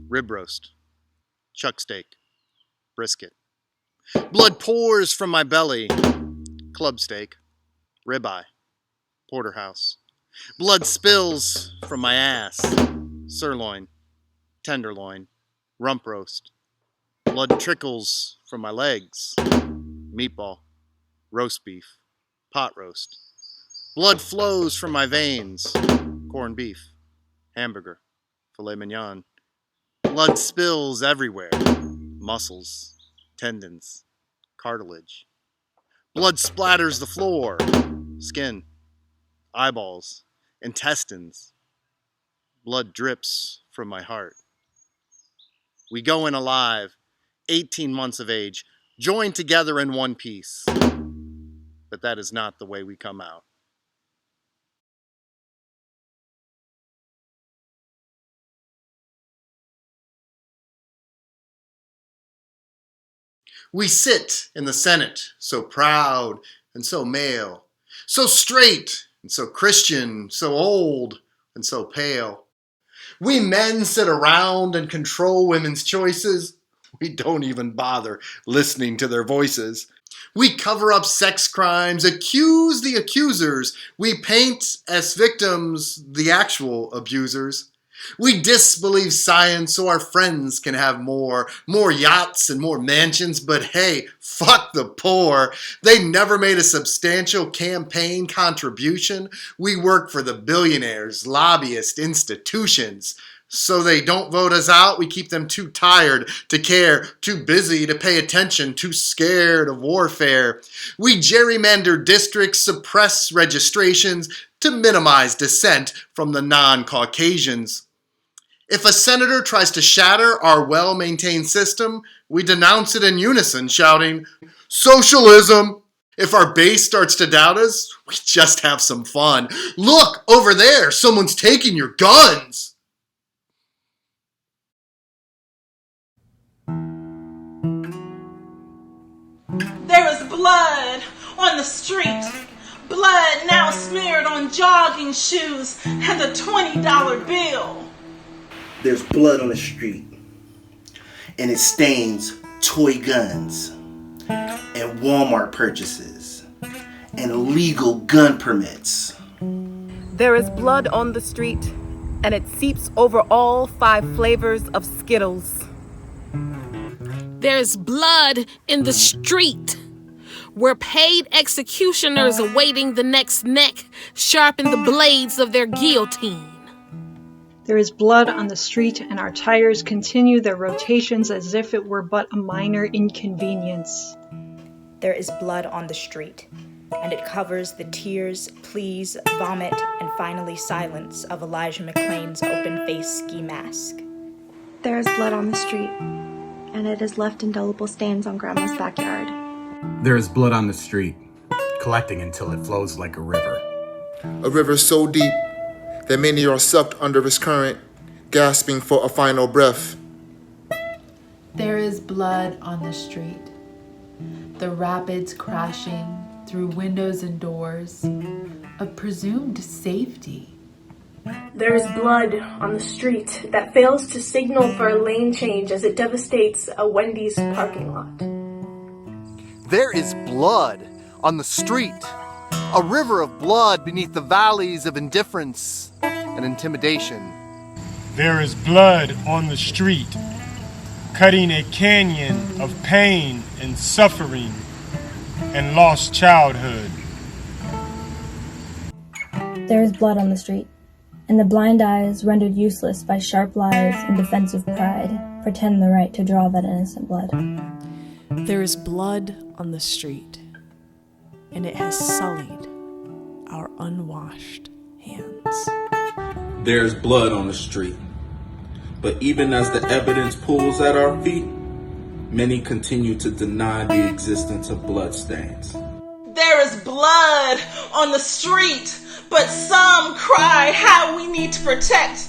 Rib roast. Chuck steak. Brisket. Blood pours from my belly. Club steak. Ribeye. Porterhouse. Blood spills from my ass. Sirloin. Tenderloin. Rump roast. Blood trickles from my legs. Meatball. Roast beef. Pot roast. Blood flows from my veins. Corned beef. Hamburger. Filet mignon. Blood spills everywhere. Muscles. Tendons. Cartilage. Blood splatters the floor. Skin. Eyeballs. Intestines. Blood drips from my heart. We go in alive, 18 months of age, joined together in one piece. But that is not the way we come out. We sit in the Senate, so proud and so male, so straight and so Christian, so old and so pale. We men sit around and control women's choices. We don't even bother listening to their voices. We cover up sex crimes, accuse the accusers. We paint as victims the actual abusers. We disbelieve science so our friends can have more yachts and more mansions, but hey, fuck the poor. They never made a substantial campaign contribution. We work for the billionaires, lobbyists, institutions. So they don't vote us out, we keep them too tired to care, too busy to pay attention, too scared of warfare. We gerrymander districts, suppress registrations to minimize dissent from the non-Caucasians. If a senator tries to shatter our well-maintained system, we denounce it in unison, shouting, "Socialism!" If our base starts to doubt us, we just have some fun. Look, over there, someone's taking your guns! There is blood on the street. Blood now smeared on jogging shoes and a $20 bill. There's blood on the street, and it stains toy guns, and Walmart purchases, and illegal gun permits. There is blood on the street, and it seeps over all 5 flavors of Skittles. There's blood in the street. where paid executioners awaiting the next neck sharpen the blades of their guillotine. There is blood on the street, and our tires continue their rotations as if it were but a minor inconvenience. There is blood on the street, and it covers the tears, pleas, vomit, and finally silence of Elijah McClain's open-face ski mask. There is blood on the street, and it has left indelible stains on Grandma's backyard. There is blood on the street, collecting until it flows like a river. A river so deep that many are sucked under its current, gasping for a final breath. There is blood on the street, the rapids crashing through windows and doors of presumed safety. There is blood on the street that fails to signal for a lane change as it devastates a Wendy's parking lot. There is blood on the street, a river of blood beneath the valleys of indifference and intimidation. There is blood on the street, cutting a canyon of pain and suffering and lost childhood. There is blood on the street, and the blind eyes rendered useless by sharp lies and defensive pride pretend the right to draw that innocent blood. There is blood on the street, and it has sullied our unwashed hands. There is blood on the street, but even as the evidence pulls at our feet, many continue to deny the existence of bloodstains. There is blood on the street, but some cry how we need to protect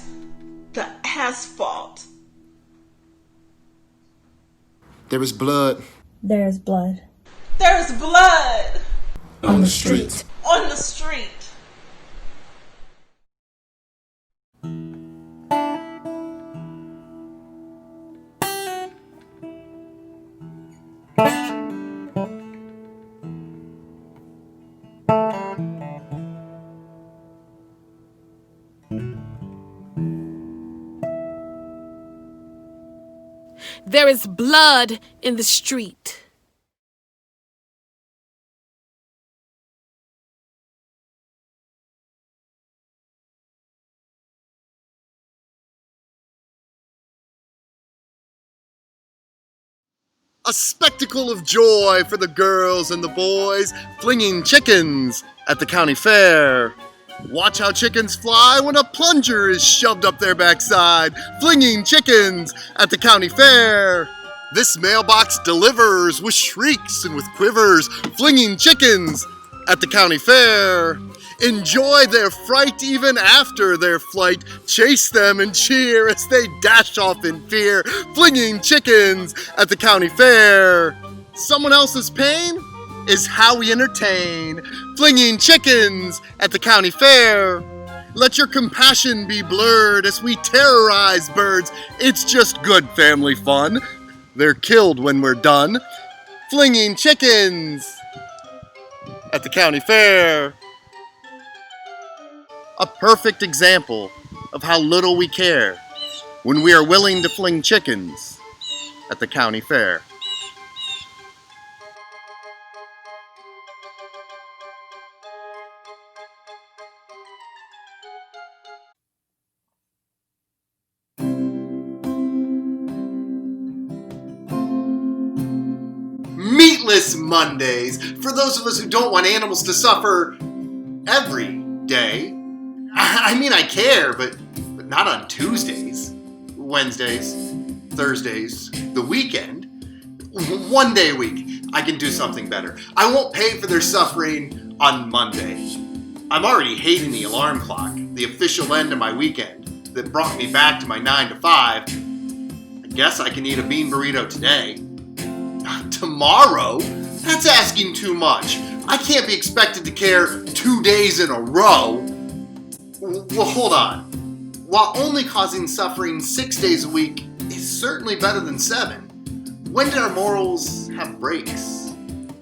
the asphalt. There is blood. There is blood. There is blood On the street. on the street. There is blood in the street. A spectacle of joy for the girls and the boys flinging chickens at the county fair. Watch how chickens fly when a plunger is shoved up their backside, flinging chickens at the county fair. This mailbox delivers with shrieks and with quivers, flinging chickens at the county fair. Enjoy their fright even after their flight. Chase them and cheer as they dash off in fear, flinging chickens at the county fair. Someone else's pain is how we entertain, flinging chickens at the county fair. Let your compassion be blurred as we terrorize birds. It's just good family fun. They're killed when we're done, flinging chickens at the county fair. A perfect example of how little we care when we are willing to fling chickens at the county fair. Meatless Mondays, for those of us who don't want animals to suffer every day. I mean, I care, but not on Tuesdays, Wednesdays, Thursdays, the weekend. One day a week, I can do something better. I won't pay for their suffering on Monday. I'm already hating the alarm clock, the official end of my weekend that brought me back to my 9 to 5. I guess I can eat a bean burrito today. Tomorrow? That's asking too much. I can't be expected to care 2 days in a row. Well, hold on. While only causing suffering 6 days a week is certainly better than 7, when did our morals have breaks?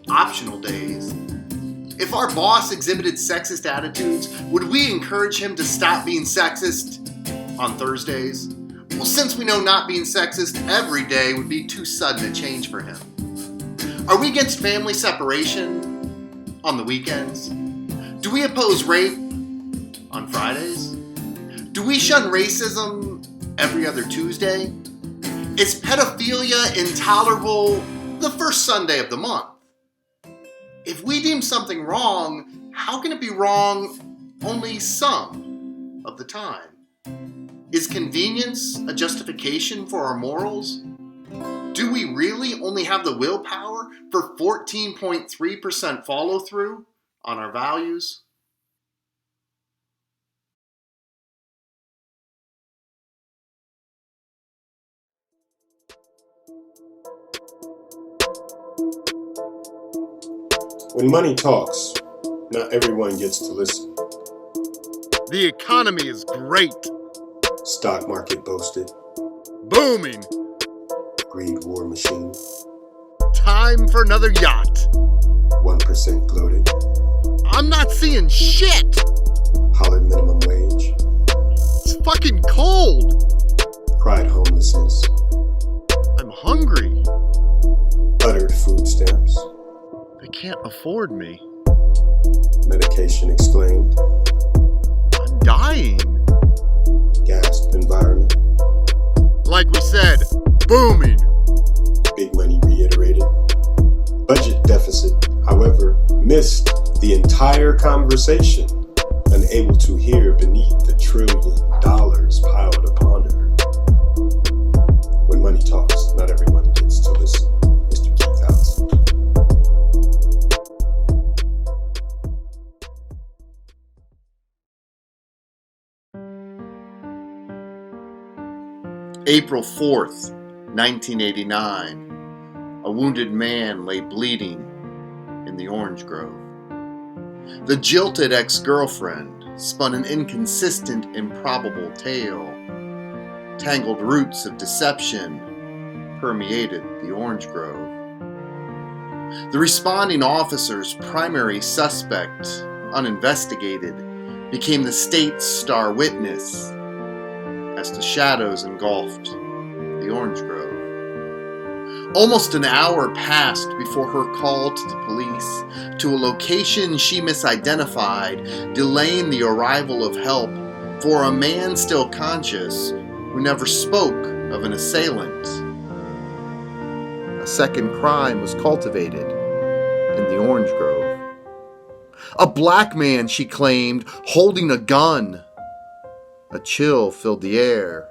Optional days? If our boss exhibited sexist attitudes, would we encourage him to stop being sexist on Thursdays? Well, since we know not being sexist every day would be too sudden a change for him. Are we against family separation on the weekends? Do we oppose rape on Fridays? Do we shun racism every other Tuesday? Is pedophilia intolerable the first Sunday of the month? If we deem something wrong, how can it be wrong only some of the time? Is convenience a justification for our morals? Do we really only have the willpower for 14.3% follow-through on our values? When money talks, not everyone gets to listen. The economy is great. Stock market boasted. Booming. Greed war machine. Time for another yacht. 1% gloated. I'm not seeing shit. Hollered minimum wage. It's fucking cold. Cried homelessness. I'm hungry. Uttered food stamps. They can't afford me. Medication exclaimed. I'm dying. Gasped environment. Like we said, booming. Big money reiterated. Budget deficit, however, missed the entire conversation, unable to hear beneath the $1 trillion piled upon her. When money talks, not everyone gets to listen. Mr. Keith Allison. April 4th, 1989. A wounded man lay bleeding in the orange grove. The jilted ex-girlfriend spun an inconsistent, improbable tale. Tangled roots of deception permeated the orange grove. The responding officer's primary suspect, uninvestigated, became the state's star witness as the shadows engulfed the orange grove. Almost an hour passed before her call to the police to a location she misidentified, delaying the arrival of help for a man still conscious who never spoke of an assailant. A second crime was cultivated in the orange grove. A black man, she claimed, holding a gun. A chill filled the air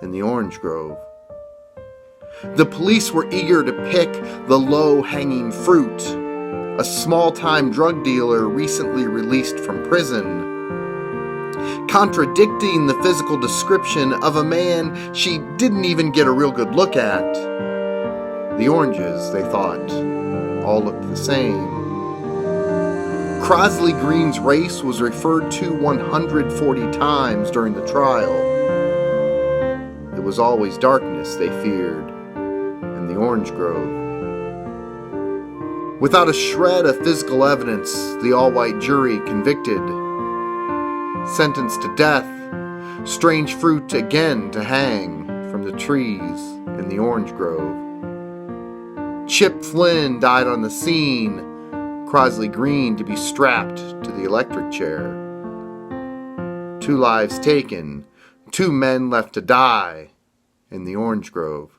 in the orange grove. The police were eager to pick the low-hanging fruit. A small-time drug dealer recently released from prison, contradicting the physical description of a man she didn't even get a real good look at. The oranges, they thought, all looked the same. Crosley Green's race was referred to 140 times during the trial. It was always darkness, they feared, in the orange grove. Without a shred of physical evidence, the all-white jury convicted. Sentenced to death, strange fruit again to hang from the trees in the orange grove. Chip Flynn died on the scene, Crosley Green to be strapped to the electric chair. 2 lives taken, 2 men left to die in the orange grove.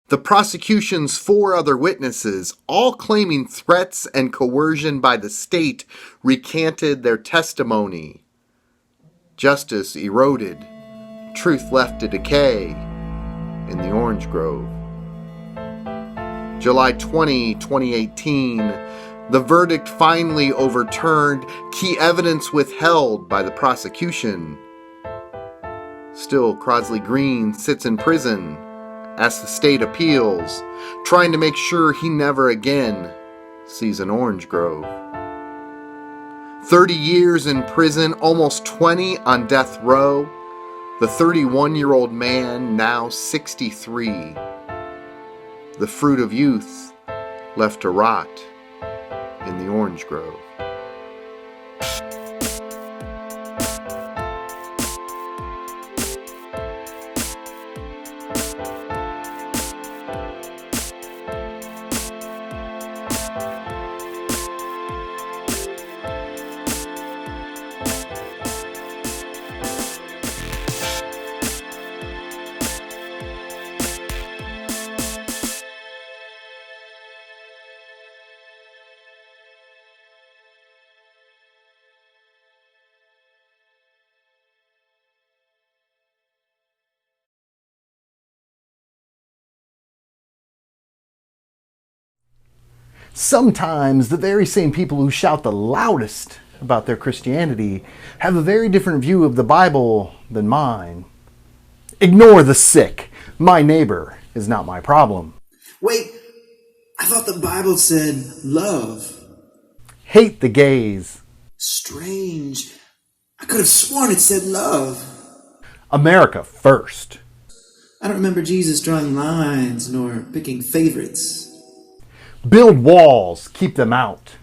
The prosecution's 4 other witnesses, all claiming threats and coercion by the state, recanted their testimony. Justice eroded, truth left to decay in the orange grove. July 20, 2018, the verdict finally overturned, key evidence withheld by the prosecution. Still, Crosley Green sits in prison as the state appeals, trying to make sure he never again sees an orange grove. 30 years in prison, almost 20 on death row, the 31-year-old man now 63. The fruit of youth left to rot in the orange grove. Sometimes the very same people who shout the loudest about their Christianity have a very different view of the Bible than mine. Ignore the sick. My neighbor is not my problem. Wait, I thought the Bible said love. Hate the gays. Strange. I could have sworn it said love. America first. I don't remember Jesus drawing lines nor picking favorites. Build walls. Keep them out.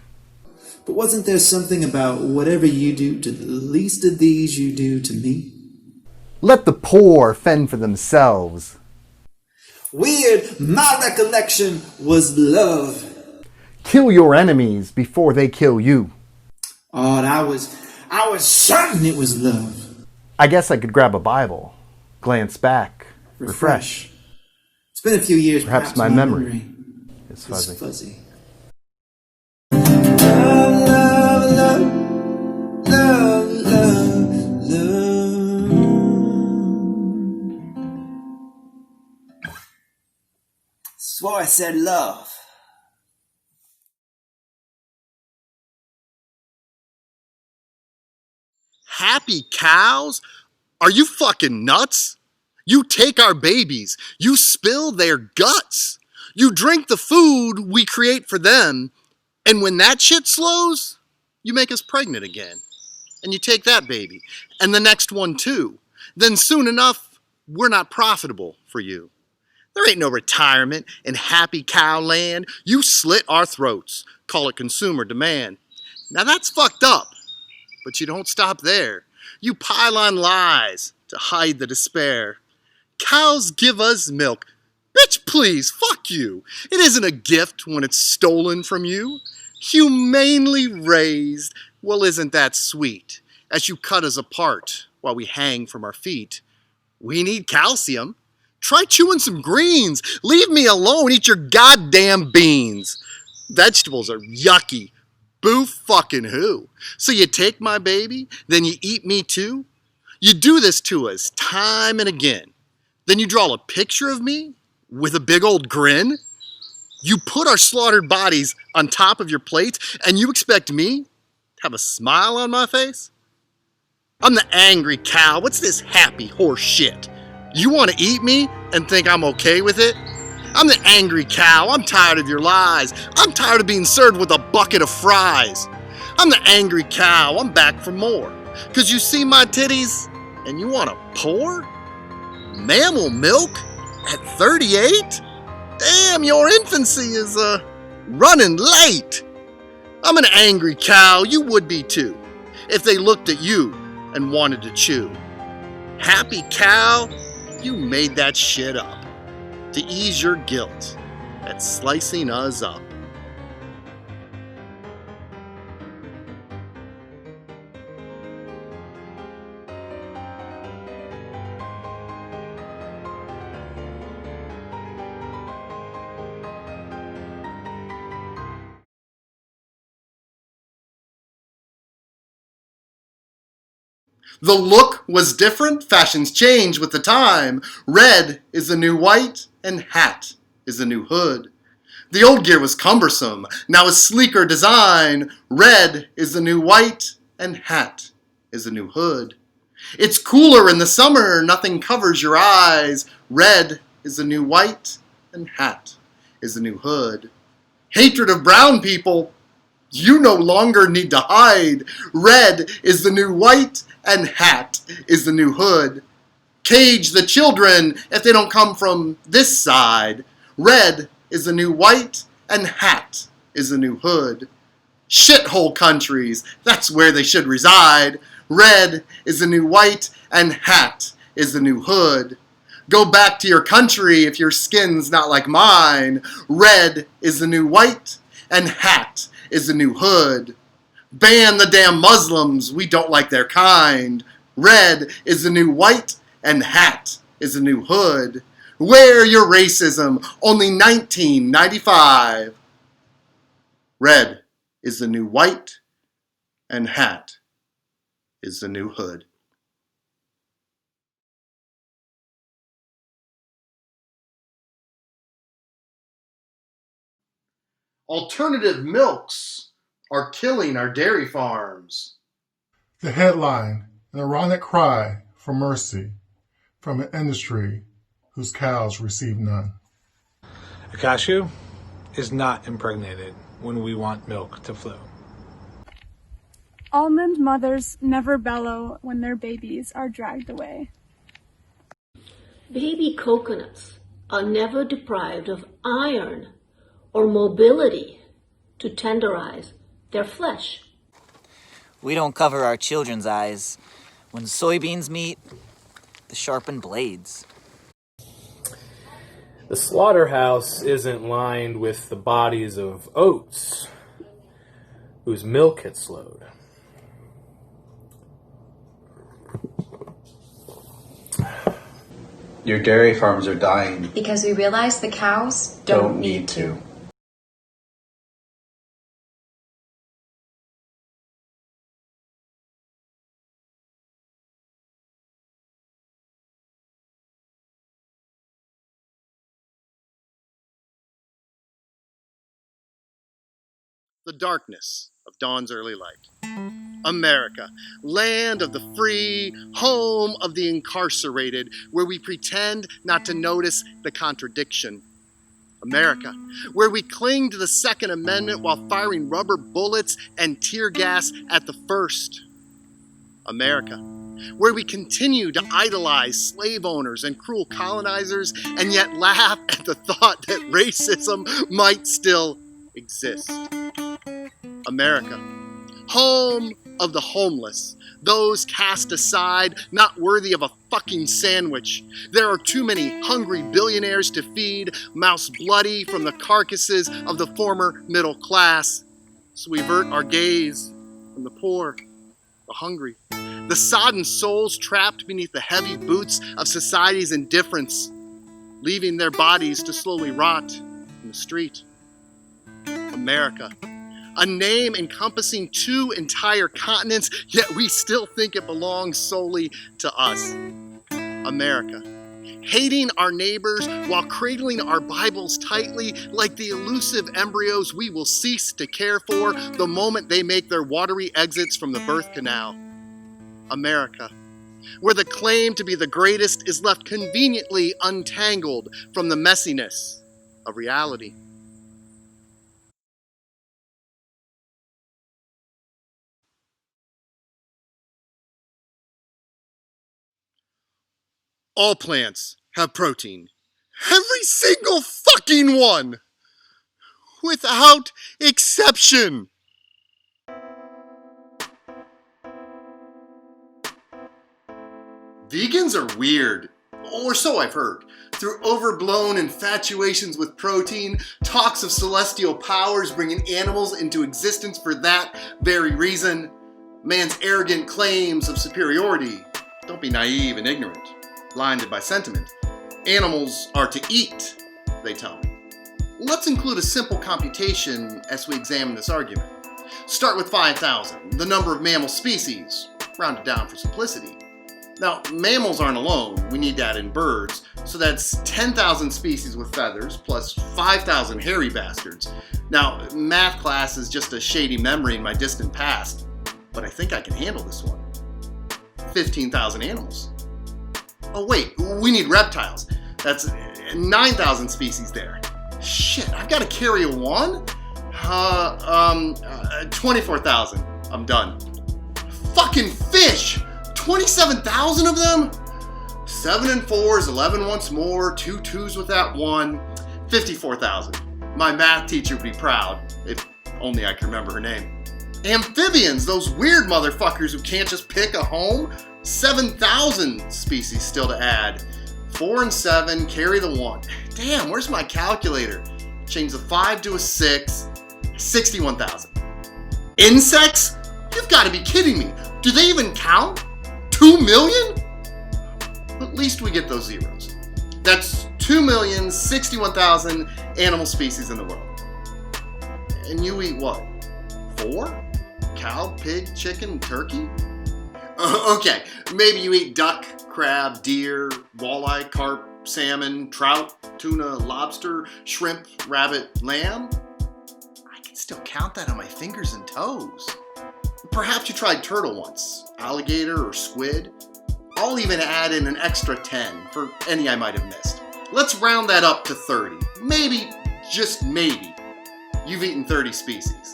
But wasn't there something about whatever you do to the least of these you do to me? Let the poor fend for themselves. Weird. My recollection was love. Kill your enemies before they kill you. Oh, and I was certain it was love. I guess I could grab a Bible, glance back, refresh. It's been a few years. Perhaps my memory is fuzzy. It's fuzzy. Love, love, love, love, love. Swore I said love. Happy cows? Are you fucking nuts? You take our babies, you spill their guts, you drink the food we create for them, and when that shit slows, you make us pregnant again. And you take that baby, and the next one too. Then soon enough, we're not profitable for you. There ain't no retirement in happy cow land. You slit our throats, call it consumer demand. Now that's fucked up. But you don't stop there. You pile on lies to hide the despair. Cows give us milk. Bitch, please, fuck you. It isn't a gift when it's stolen from you. Humanely raised. Well, isn't that sweet? As you cut us apart while we hang from our feet. We need calcium. Try chewing some greens. Leave me alone. Eat your goddamn beans. Vegetables are yucky. Boo fucking who? So you take my baby, then you eat me too? You do this to us time and again. Then you draw a picture of me with a big old grin? You put our slaughtered bodies on top of your plates and you expect me to have a smile on my face? I'm the angry cow. What's this happy horse shit? You want to eat me and think I'm okay with it? I'm the angry cow. I'm tired of your lies. I'm tired of being served with a bucket of fries. I'm the angry cow. I'm back for more. Cause you see my titties and you want to pour? Mammal milk at 38? Damn, your infancy is running late. I'm an angry cow. You would be too if they looked at you and wanted to chew. Happy cow, you made that shit up to ease your guilt at slicing us up. The look was different, fashions change with the time. Red is the new white, and hat is the new hood. The old gear was cumbersome, now a sleeker design. Red is the new white, and hat is the new hood. It's cooler in the summer, nothing covers your eyes. Red is the new white, and hat is the new hood. Hatred of brown people, you no longer need to hide. Red is the new white, and hat is the new hood. Cage the children if they don't come from this side. Red is the new white, and hat is the new hood. Shithole countries, that's where they should reside. Red is the new white, and hat is the new hood. Go back to your country if your skin's not like mine. Red is the new white, and hat is the new hood. Ban the damn Muslims, we don't like their kind. Red is the new white, and hat is the new hood. Wear your racism, only $19.95. Red is the new white, and hat is the new hood. Alternative milks are killing our dairy farms. The headline, an ironic cry for mercy from an industry whose cows receive none. A cashew is not impregnated when we want milk to flow. Almond mothers never bellow when their babies are dragged away. Baby coconuts are never deprived of iron or mobility to tenderize their flesh. We don't cover our children's eyes when soybeans meet the sharpened blades. The slaughterhouse isn't lined with the bodies of oats whose milk had slowed. Your dairy farms are dying because we realize the cows don't need to. The darkness of dawn's early light. America, land of the free, home of the incarcerated, where we pretend not to notice the contradiction. America, where we cling to the Second Amendment while firing rubber bullets and tear gas at the First. America, where we continue to idolize slave owners and cruel colonizers and yet laugh at the thought that racism might still exist. America, home of the homeless, those cast aside, not worthy of a fucking sandwich. There are too many hungry billionaires to feed, mouse bloody from the carcasses of the former middle class. So we avert our gaze from the poor, the hungry, the sodden souls trapped beneath the heavy boots of society's indifference, leaving their bodies to slowly rot in the street. America, a name encompassing 2 entire continents, yet we still think it belongs solely to us. America, hating our neighbors while cradling our Bibles tightly like the elusive embryos we will cease to care for the moment they make their watery exits from the birth canal. America, where the claim to be the greatest is left conveniently untangled from the messiness of reality. All plants have protein. Every single fucking one! Without exception! Vegans are weird, or so I've heard. Through overblown infatuations with protein, talks of celestial powers bringing animals into existence for that very reason, man's arrogant claims of superiority. Don't be naive and ignorant, blinded by sentiment. Animals are to eat, they tell me. Let's include a simple computation as we examine this argument. Start with 5,000, the number of mammal species, rounded down for simplicity. Now, mammals aren't alone. We need to add in birds, so that's 10,000 species with feathers, plus 5,000 hairy bastards. Now, math class is just a shady memory in my distant past, but I think I can handle this one. 15,000 animals. Oh wait, we need reptiles. That's 9,000 species there. Shit, I've got to carry a 1? 24,000. I'm done. Fucking fish! 27,000 of them? 7 and 4 is 11 once more, 2 2s with that 1. 54,000. My math teacher would be proud, if only I could remember her name. Amphibians, those weird motherfuckers who can't just pick a home. 7,000 species still to add. 4 and 7, carry the 1. Damn, where's my calculator? Change the 5 to a 6. 61,000. Insects? You've got to be kidding me. Do they even count? 2 million? At least we get those zeros. That's 2,061,000 animal species in the world. And you eat what? 4? Cow, pig, chicken, turkey? Okay, maybe you eat duck, crab, deer, walleye, carp, salmon, trout, tuna, lobster, shrimp, rabbit, lamb? can still count that on my fingers and toes. Perhaps you tried turtle once, alligator or squid. I'll even add in an extra 10 for any I might have missed. Let's round that up to 30. Maybe, just maybe, you've eaten 30 species.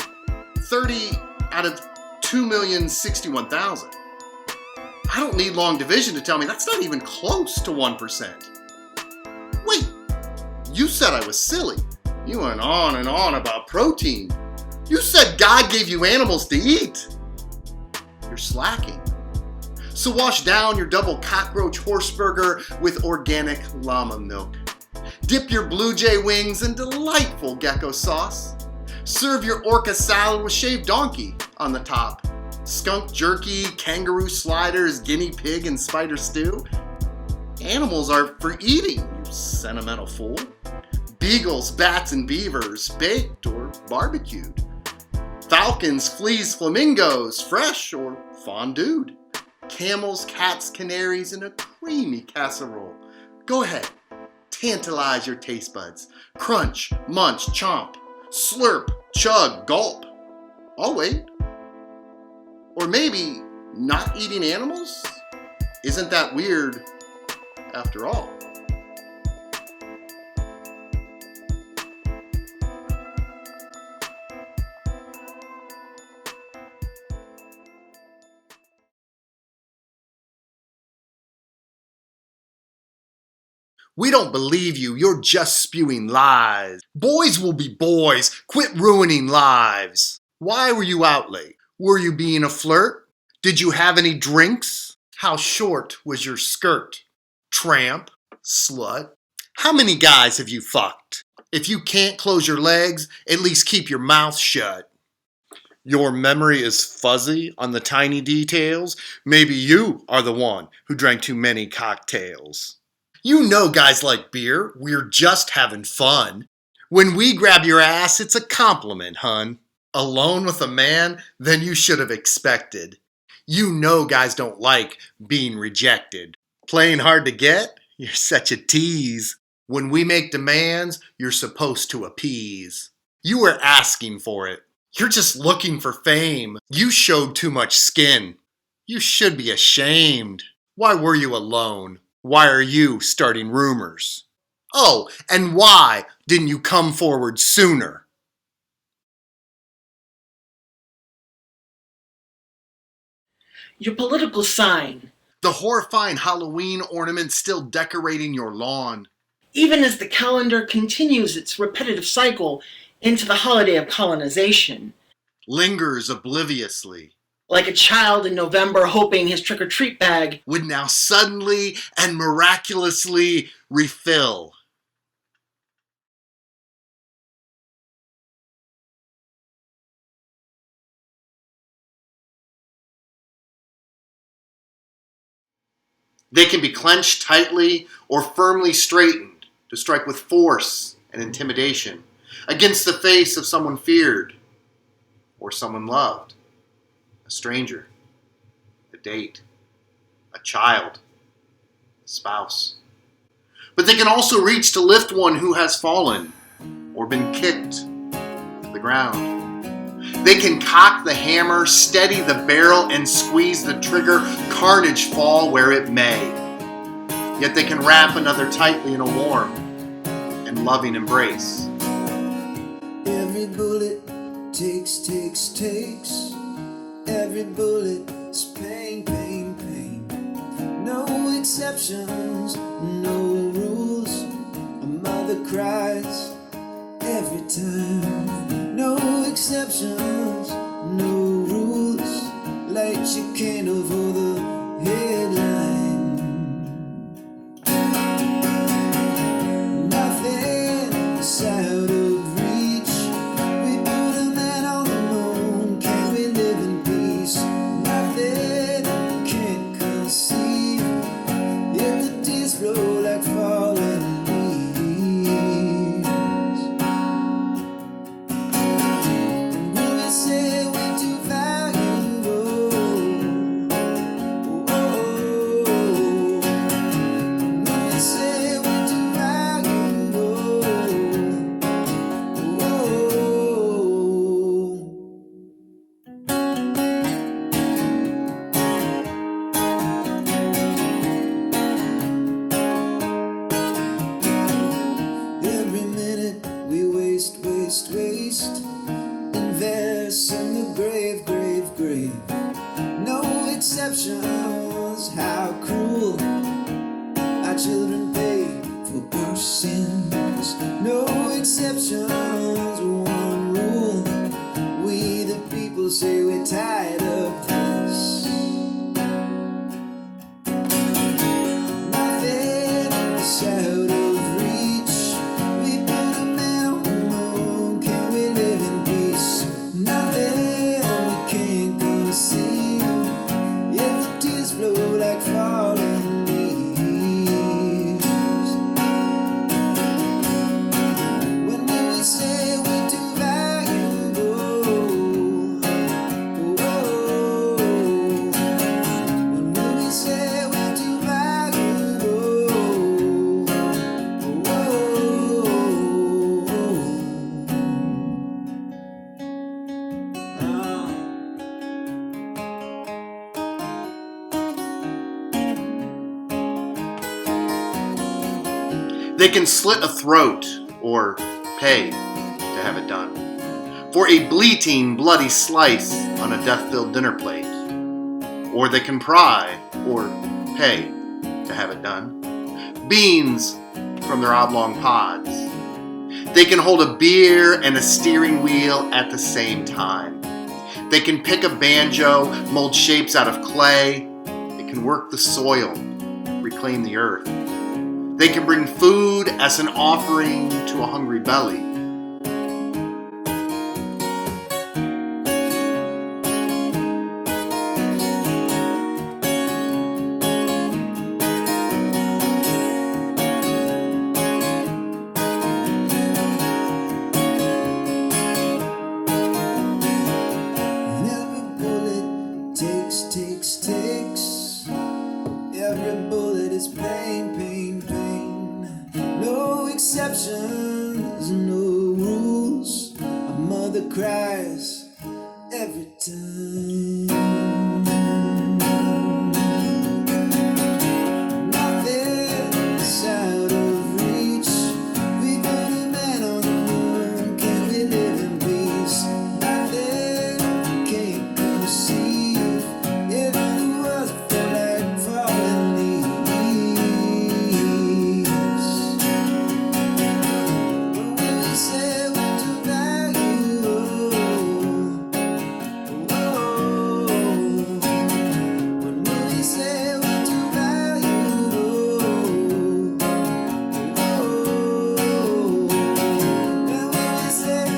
30 out of 2,061,000. I don't need long division to tell me that's not even close to 1%. Wait, you said I was silly. You went on and on about protein. You said God gave you animals to eat. You're slacking. So wash down your double cockroach horse burger with organic llama milk. Dip your blue jay wings in delightful gecko sauce. Serve your orca salad with shaved donkey on the top. Skunk jerky, kangaroo sliders, guinea pig, and spider stew. Animals are for eating, you sentimental fool. Beagles, bats, and beavers, baked or barbecued. Falcons, fleas, flamingos, fresh or fondued. Camels, cats, canaries, and a creamy casserole. Go ahead, tantalize your taste buds. Crunch, munch, chomp, slurp, chug, gulp. I'll wait. Or maybe not eating animals isn't that weird after all. We don't believe you. You're just spewing lies. Boys will be boys. Quit ruining lives. Why were you out late? Were you being a flirt? Did you have any drinks? How short was your skirt? Tramp? Slut? How many guys have you fucked? If you can't close your legs, at least keep your mouth shut. Your memory is fuzzy on the tiny details. Maybe you are the one who drank too many cocktails. You know guys like beer. We're just having fun. When we grab your ass, it's a compliment, hun. Alone with a man? Then you should have expected. You know guys don't like being rejected. Playing hard to get? You're such a tease. When we make demands, you're supposed to appease. You were asking for it. You're just looking for fame. You showed too much skin. You should be ashamed. Why were you alone? Why are you starting rumors? Oh, and why didn't you come forward sooner? Your political sign. The horrifying Halloween ornament still decorating your lawn. Even as the calendar continues its repetitive cycle into the holiday of colonization. Lingers obliviously. Like a child in November hoping his trick-or-treat bag would now suddenly and miraculously refill. They can be clenched tightly or firmly straightened to strike with force and intimidation against the face of someone feared or someone loved. A stranger, a date, a child, a spouse. But they can also reach to lift one who has fallen or been kicked to the ground. They can cock the hammer, steady the barrel, and squeeze the trigger, carnage fall where it may. Yet they can wrap another tightly in a warm and loving embrace. Every bullet takes. Every bullet's pain. No exceptions, no rules. A mother cries every time. No exceptions, no rules. Light your candle for the headline. Nothing is out of reach. We put a man on the moon. Can we live in peace? Nothing can conceive. Yet the tears flow like falling leaves. And when we say we're too valuable, waste, waste. Invest in the grave, grave, grave. No exceptions, how cruel. Our children pay for our sins. No exceptions, one rule. We the people say we're tired of this. Nothing is out of reach. We put a man on the moon. Can we live in peace? Nothing we can't conceive. Yet the tears flow like falling leaves. When will we say we're too valuable? Whoa. When will we say we're too valuable? They can slit a throat or pay to have it done. For a bleating, bloody slice on a death-filled dinner plate. Or they can pry or pay to have it done. Beans from their oblong pods. They can hold a beer and a steering wheel at the same time. They can pick a banjo, mold shapes out of clay. They can work the soil, reclaim the earth. They can bring food as an offering to a hungry belly. And every bullet takes. Every bullet is pain, pain, pain. No exceptions, no rules. A mother cries every time. Nothing is out of reach. We put a man on the moon. Can we live in peace? Nothing can't conceive. If the words feel like falling leaves. When will we say we're too valuable? When will we say we're too valuable? When will we say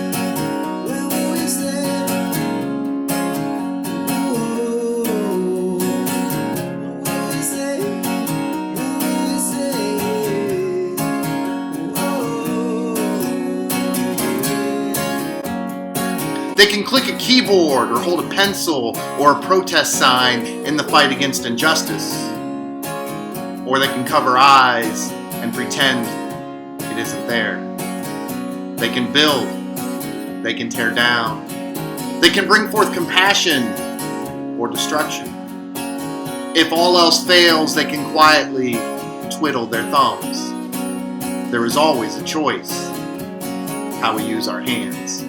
They can click a keyboard or hold a pencil or a protest sign in the fight against injustice. Or they can cover eyes and pretend it isn't there. They can build. They can tear down. They can bring forth compassion or destruction. If all else fails, they can quietly twiddle their thumbs. There is always a choice how we use our hands.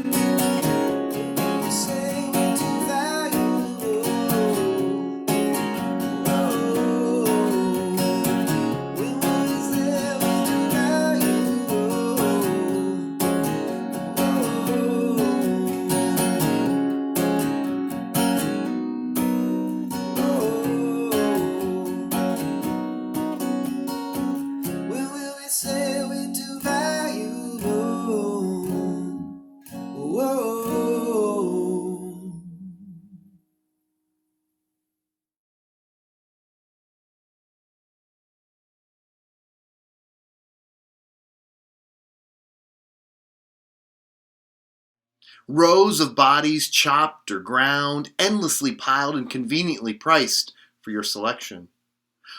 Rows of bodies chopped or ground, endlessly piled and conveniently priced for your selection.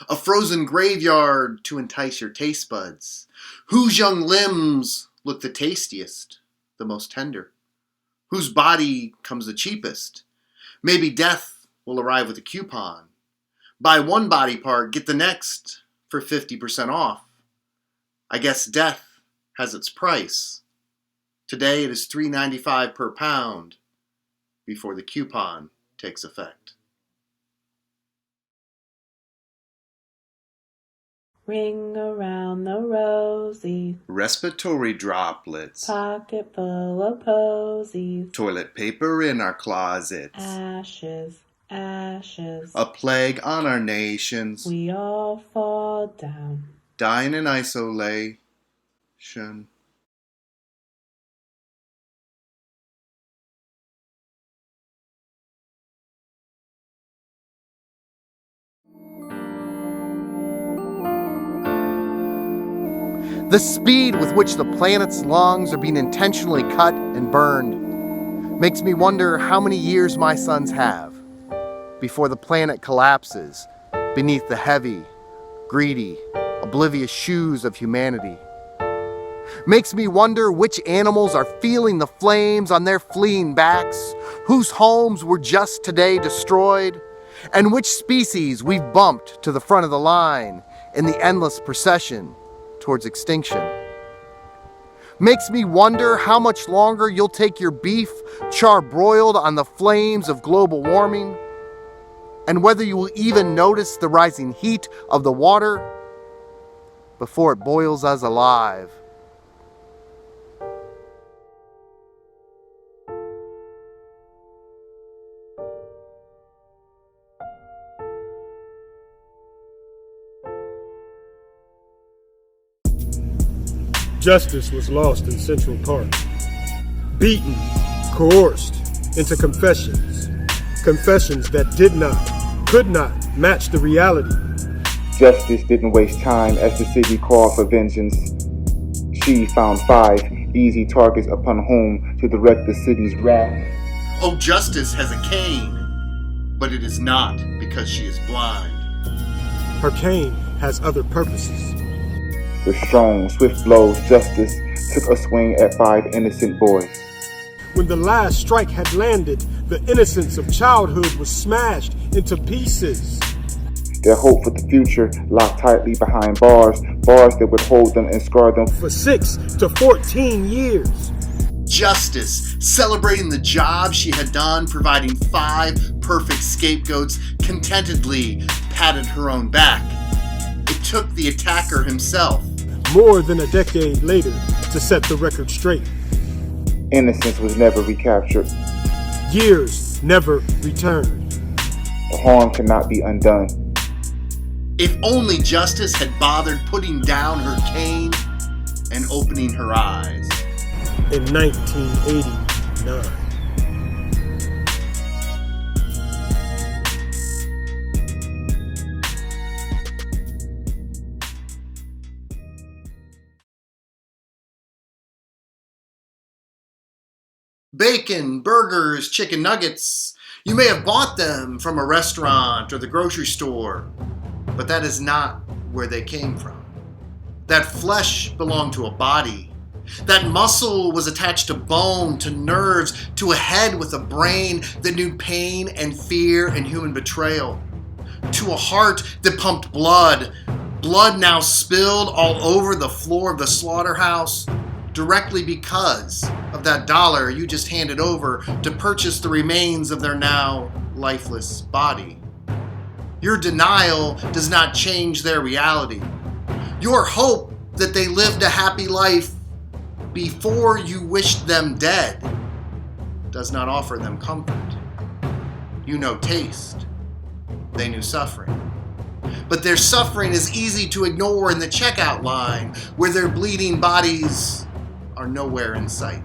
A frozen graveyard to entice your taste buds. Whose young limbs look the tastiest, the most tender? Whose body comes the cheapest? Maybe death will arrive with a coupon. Buy one body part, get the next for 50% off. I guess death has its price Today it is $3.95 per pound before the coupon takes effect. Ring around the rosy, Respiratory droplets, pocket full of posies, toilet paper in our closets, ashes, ashes. A plague on our nations, We all fall down, dying in isolation. The speed with which the planet's lungs are being intentionally cut and burned makes me wonder how many years my sons have before the planet collapses beneath the heavy, greedy, oblivious shoes of humanity. Makes me wonder which animals are feeling the flames on their fleeing backs, whose homes were just today destroyed, and which species we've bumped to the front of the line in the endless procession towards extinction. Makes me wonder how much longer you'll take your beef charbroiled on the flames of global warming, and whether you will even notice the rising heat of the water before it boils us alive. Justice was lost in Central Park. Beaten, coerced into confessions. Confessions that could not match the reality. Justice didn't waste time as the city called for vengeance. She found 5 easy targets upon whom to direct the city's wrath. Oh, justice has a cane, but it is not because she is blind. Her cane has other purposes. With strong, swift blows, justice took a swing at 5 innocent boys. When the last strike had landed, the innocence of childhood was smashed into pieces. Their hope for the future locked tightly behind bars that would hold them and scar them for 6 to 14 years. Justice, celebrating the job she had done, providing 5 perfect scapegoats, contentedly patted her own back. It took the attacker himself more than a decade later to set the record straight. Innocence was never recaptured. Years never returned. The harm cannot be undone. If only justice had bothered putting down her cane and opening her eyes. In 1989. Bacon, burgers, chicken nuggets. You may have bought them from a restaurant or the grocery store, but that is not where they came from. That flesh belonged to a body. That muscle was attached to bone, to nerves, to a head with a brain that knew pain and fear and human betrayal. To a heart that pumped blood. Blood now spilled all over the floor of the slaughterhouse, directly because of that dollar you just handed over to purchase the remains of their now lifeless body. Your denial does not change their reality. Your hope that they lived a happy life before you wished them dead does not offer them comfort. You know taste. They knew suffering. But their suffering is easy to ignore in the checkout line, where their bleeding bodies are nowhere in sight.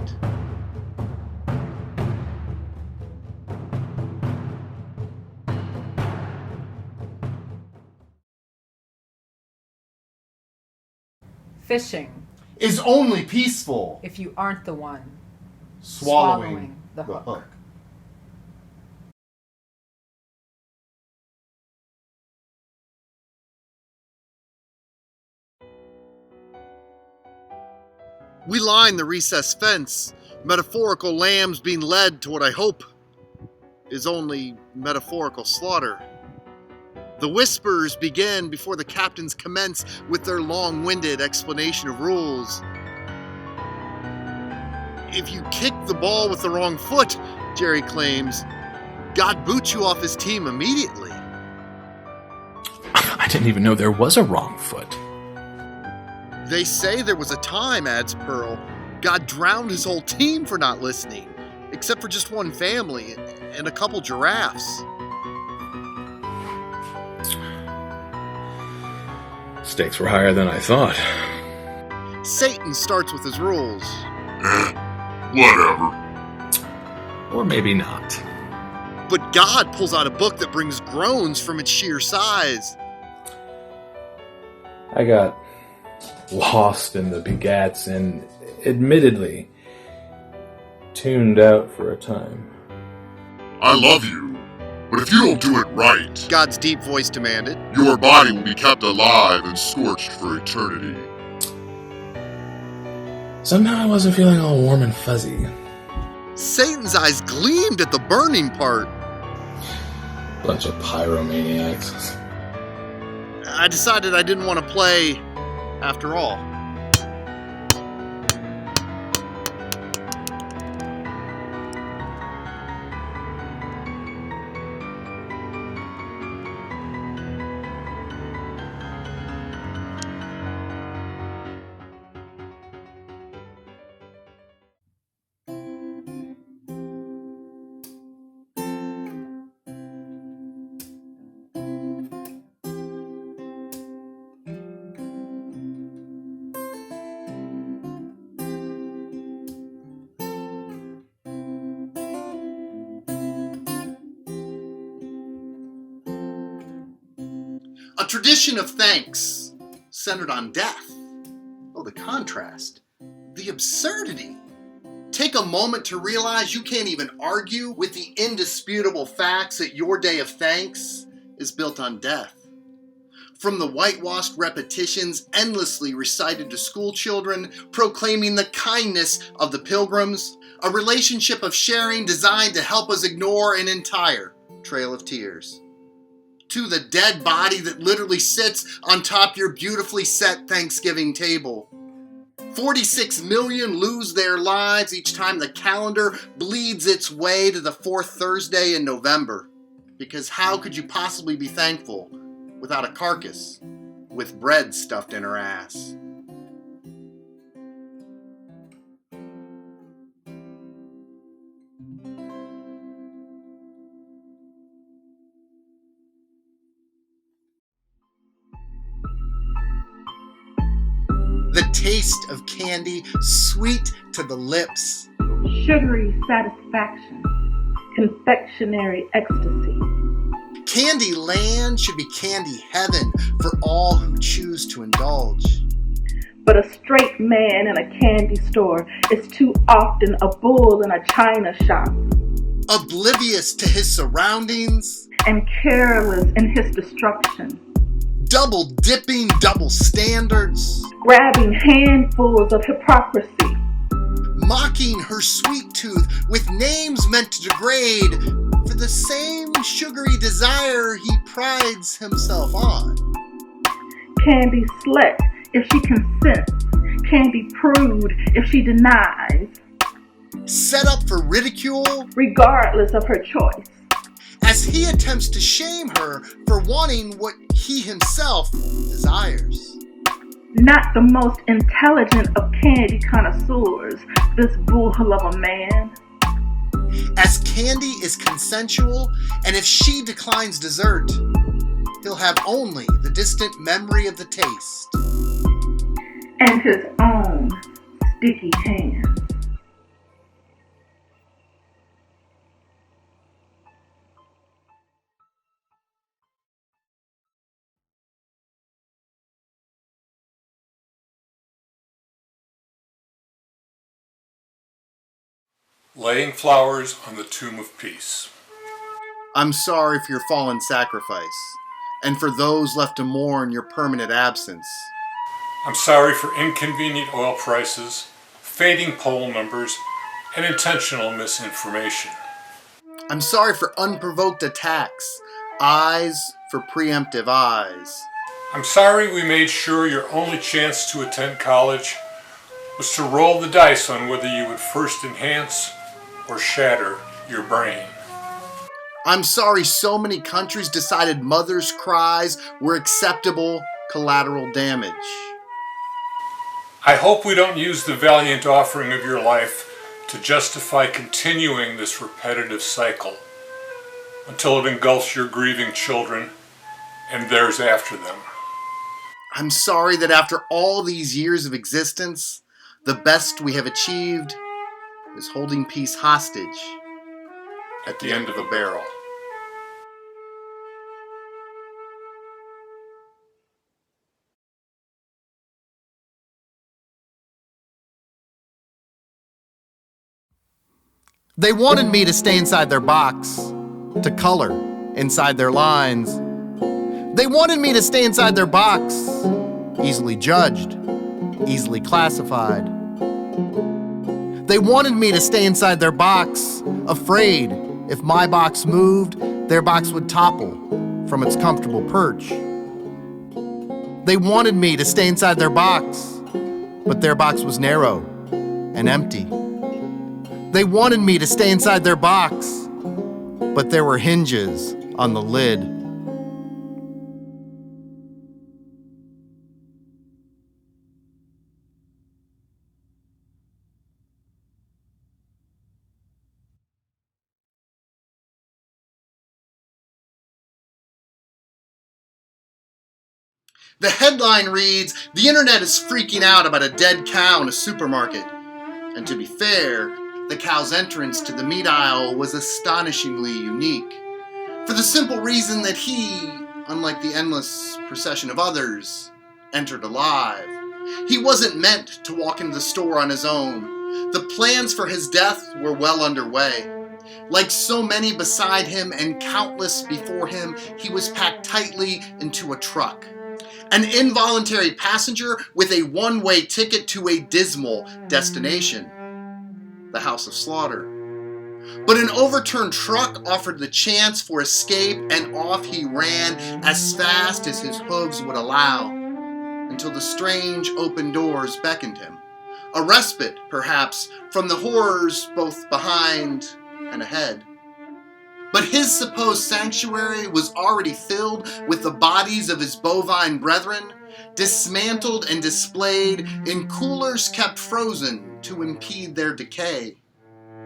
Fishing is only peaceful if you aren't the one swallowing the hook. We line the recessed fence, metaphorical lambs being led to what I hope is only metaphorical slaughter. The whispers begin before the captains commence with their long-winded explanation of rules. If you kick the ball with the wrong foot, Jerry claims, God boots you off his team immediately. I didn't even know there was a wrong foot. They say there was a time, adds Pearl, God drowned his whole team for not listening, except for just one family and a couple giraffes. Stakes were higher than I thought. Satan starts with his rules. Whatever. Or maybe not. But God pulls out a book that brings groans from its sheer size. I got lost in the begats and, admittedly, tuned out for a time. I love you, but if you don't do it right, God's deep voice demanded, your body will be kept alive and scorched for eternity. Somehow I wasn't feeling all warm and fuzzy. Satan's eyes gleamed at the burning part. Bunch of pyromaniacs. I decided I didn't want to play after all. A tradition of thanks centered on death. Oh, the contrast. The absurdity. Take a moment to realize you can't even argue with the indisputable facts that your day of thanks is built on death. From the whitewashed repetitions endlessly recited to school children, proclaiming the kindness of the pilgrims, a relationship of sharing designed to help us ignore an entire trail of tears. To the dead body that literally sits on top your beautifully set Thanksgiving table. 46 million lose their lives each time the calendar bleeds its way to the fourth Thursday in November. Because how could you possibly be thankful without a carcass with bread stuffed in her ass? The taste of candy, sweet to the lips. Sugary satisfaction, confectionery ecstasy. Candy land should be candy heaven for all who choose to indulge. But a straight man in a candy store is too often a bull in a china shop. Oblivious to his surroundings. And careless in his destruction. Double dipping, double standards. Grabbing handfuls of hypocrisy. Mocking her sweet tooth with names meant to degrade for the same sugary desire he prides himself on. Candy slut if she consents. Candy prude if she denies. Set up for ridicule regardless of her choice. As he attempts to shame her for wanting what he himself desires. Not the most intelligent of candy connoisseurs, this bull of a man. As candy is consensual, and if she declines dessert, he'll have only the distant memory of the taste. And his own sticky hands. Laying flowers on the tomb of peace. I'm sorry for your fallen sacrifice, and for those left to mourn your permanent absence. I'm sorry for inconvenient oil prices, fading poll numbers, and intentional misinformation. I'm sorry for unprovoked attacks, eyes for preemptive eyes. I'm sorry we made sure your only chance to attend college was to roll the dice on whether you would first enhance or shatter your brain. I'm sorry so many countries decided mothers' cries were acceptable collateral damage. I hope we don't use the valiant offering of your life to justify continuing this repetitive cycle until it engulfs your grieving children and theirs after them. I'm sorry that after all these years of existence, the best we have achieved is holding peace hostage at the end of a barrel. They wanted me to stay inside their box, to color inside their lines. They wanted me to stay inside their box, easily judged, easily classified. They wanted me to stay inside their box, afraid if my box moved, their box would topple from its comfortable perch. They wanted me to stay inside their box, but their box was narrow and empty. They wanted me to stay inside their box, but there were hinges on the lid. The headline reads, "The internet is freaking out about a dead cow in a supermarket." And to be fair, the cow's entrance to the meat aisle was astonishingly unique. For the simple reason that he, unlike the endless procession of others, entered alive. He wasn't meant to walk into the store on his own. The plans for his death were well underway. Like so many beside him and countless before him, he was packed tightly into a truck. An involuntary passenger with a one-way ticket to a dismal destination, the House of Slaughter. But an overturned truck offered the chance for escape, and off he ran as fast as his hooves would allow, until the strange open doors beckoned him. A respite, perhaps, from the horrors both behind and ahead. But his supposed sanctuary was already filled with the bodies of his bovine brethren, dismantled and displayed in coolers kept frozen to impede their decay.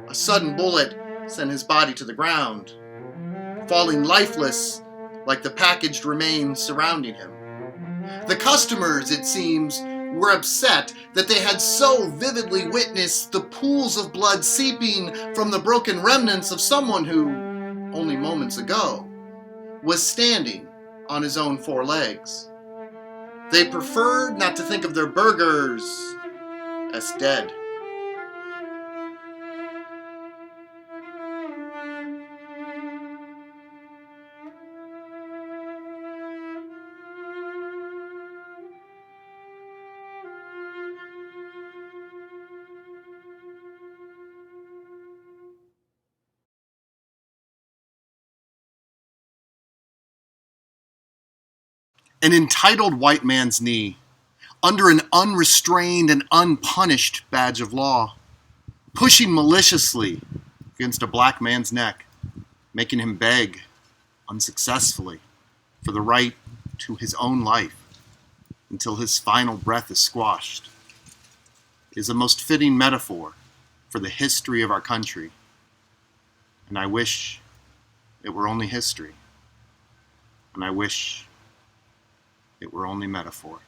A sudden bullet sent his body to the ground, falling lifeless like the packaged remains surrounding him. The customers, it seems, were upset that they had so vividly witnessed the pools of blood seeping from the broken remnants of someone who, only moments ago, was standing on his own four legs. They preferred not to think of their burgers as dead. An entitled white man's knee, under an unrestrained and unpunished badge of law, pushing maliciously against a black man's neck, making him beg, unsuccessfully, for the right to his own life until his final breath is squashed, is a most fitting metaphor for the history of our country. And I wish it were only history. And I wish it were only metaphor.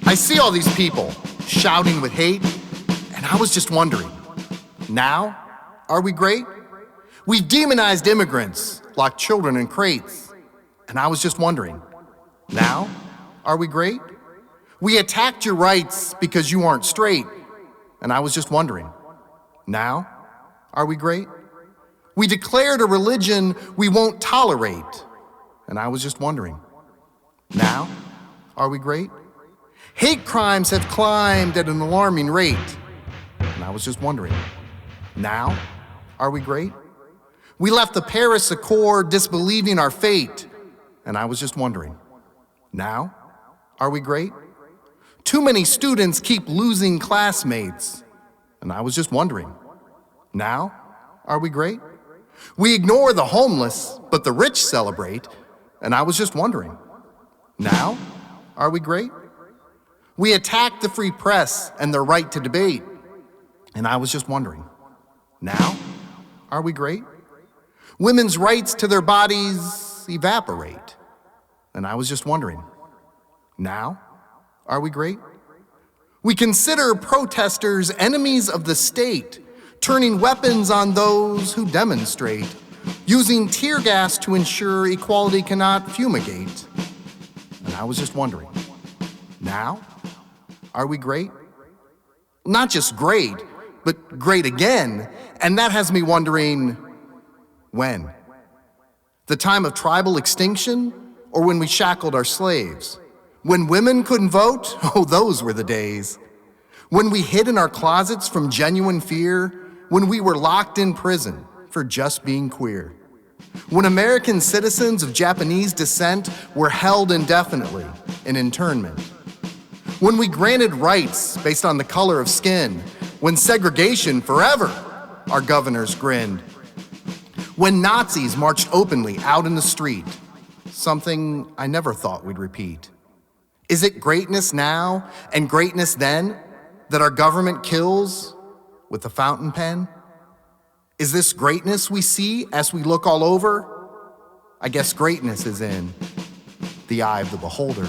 I see all these people shouting with hate, and I was just wondering, now, are we great? We've demonized immigrants, locked children in crates, and I was just wondering, now, are we great? We attacked your rights because you aren't straight, and I was just wondering, now, are we great? We declared a religion we won't tolerate. And I was just wondering, now, are we great? Hate crimes have climbed at an alarming rate. And I was just wondering, now, are we great? We left the Paris Accord disbelieving our fate. And I was just wondering, now, are we great? Too many students keep losing classmates. And I was just wondering, now, are we great? We ignore the homeless, but the rich celebrate. And I was just wondering, now, are we great? We attack the free press and their right to debate. And I was just wondering, now, are we great? Women's rights to their bodies evaporate. And I was just wondering, now, are we great? We consider protesters enemies of the state, turning weapons on those who demonstrate, using tear gas to ensure equality cannot fumigate. And I was just wondering, now, are we great? Not just great, but great again. And that has me wondering, when? The time of tribal extinction, or when we shackled our slaves? When women couldn't vote? Oh, those were the days. When we hid in our closets from genuine fear, when we were locked in prison for just being queer. When American citizens of Japanese descent were held indefinitely in internment. When we granted rights based on the color of skin. When segregation forever, our governors grinned. When Nazis marched openly out in the street. Something I never thought we'd repeat. Is it greatness now and greatness then that our government kills with a fountain pen? Is this greatness we see as we look all over? I guess greatness is in the eye of the beholder.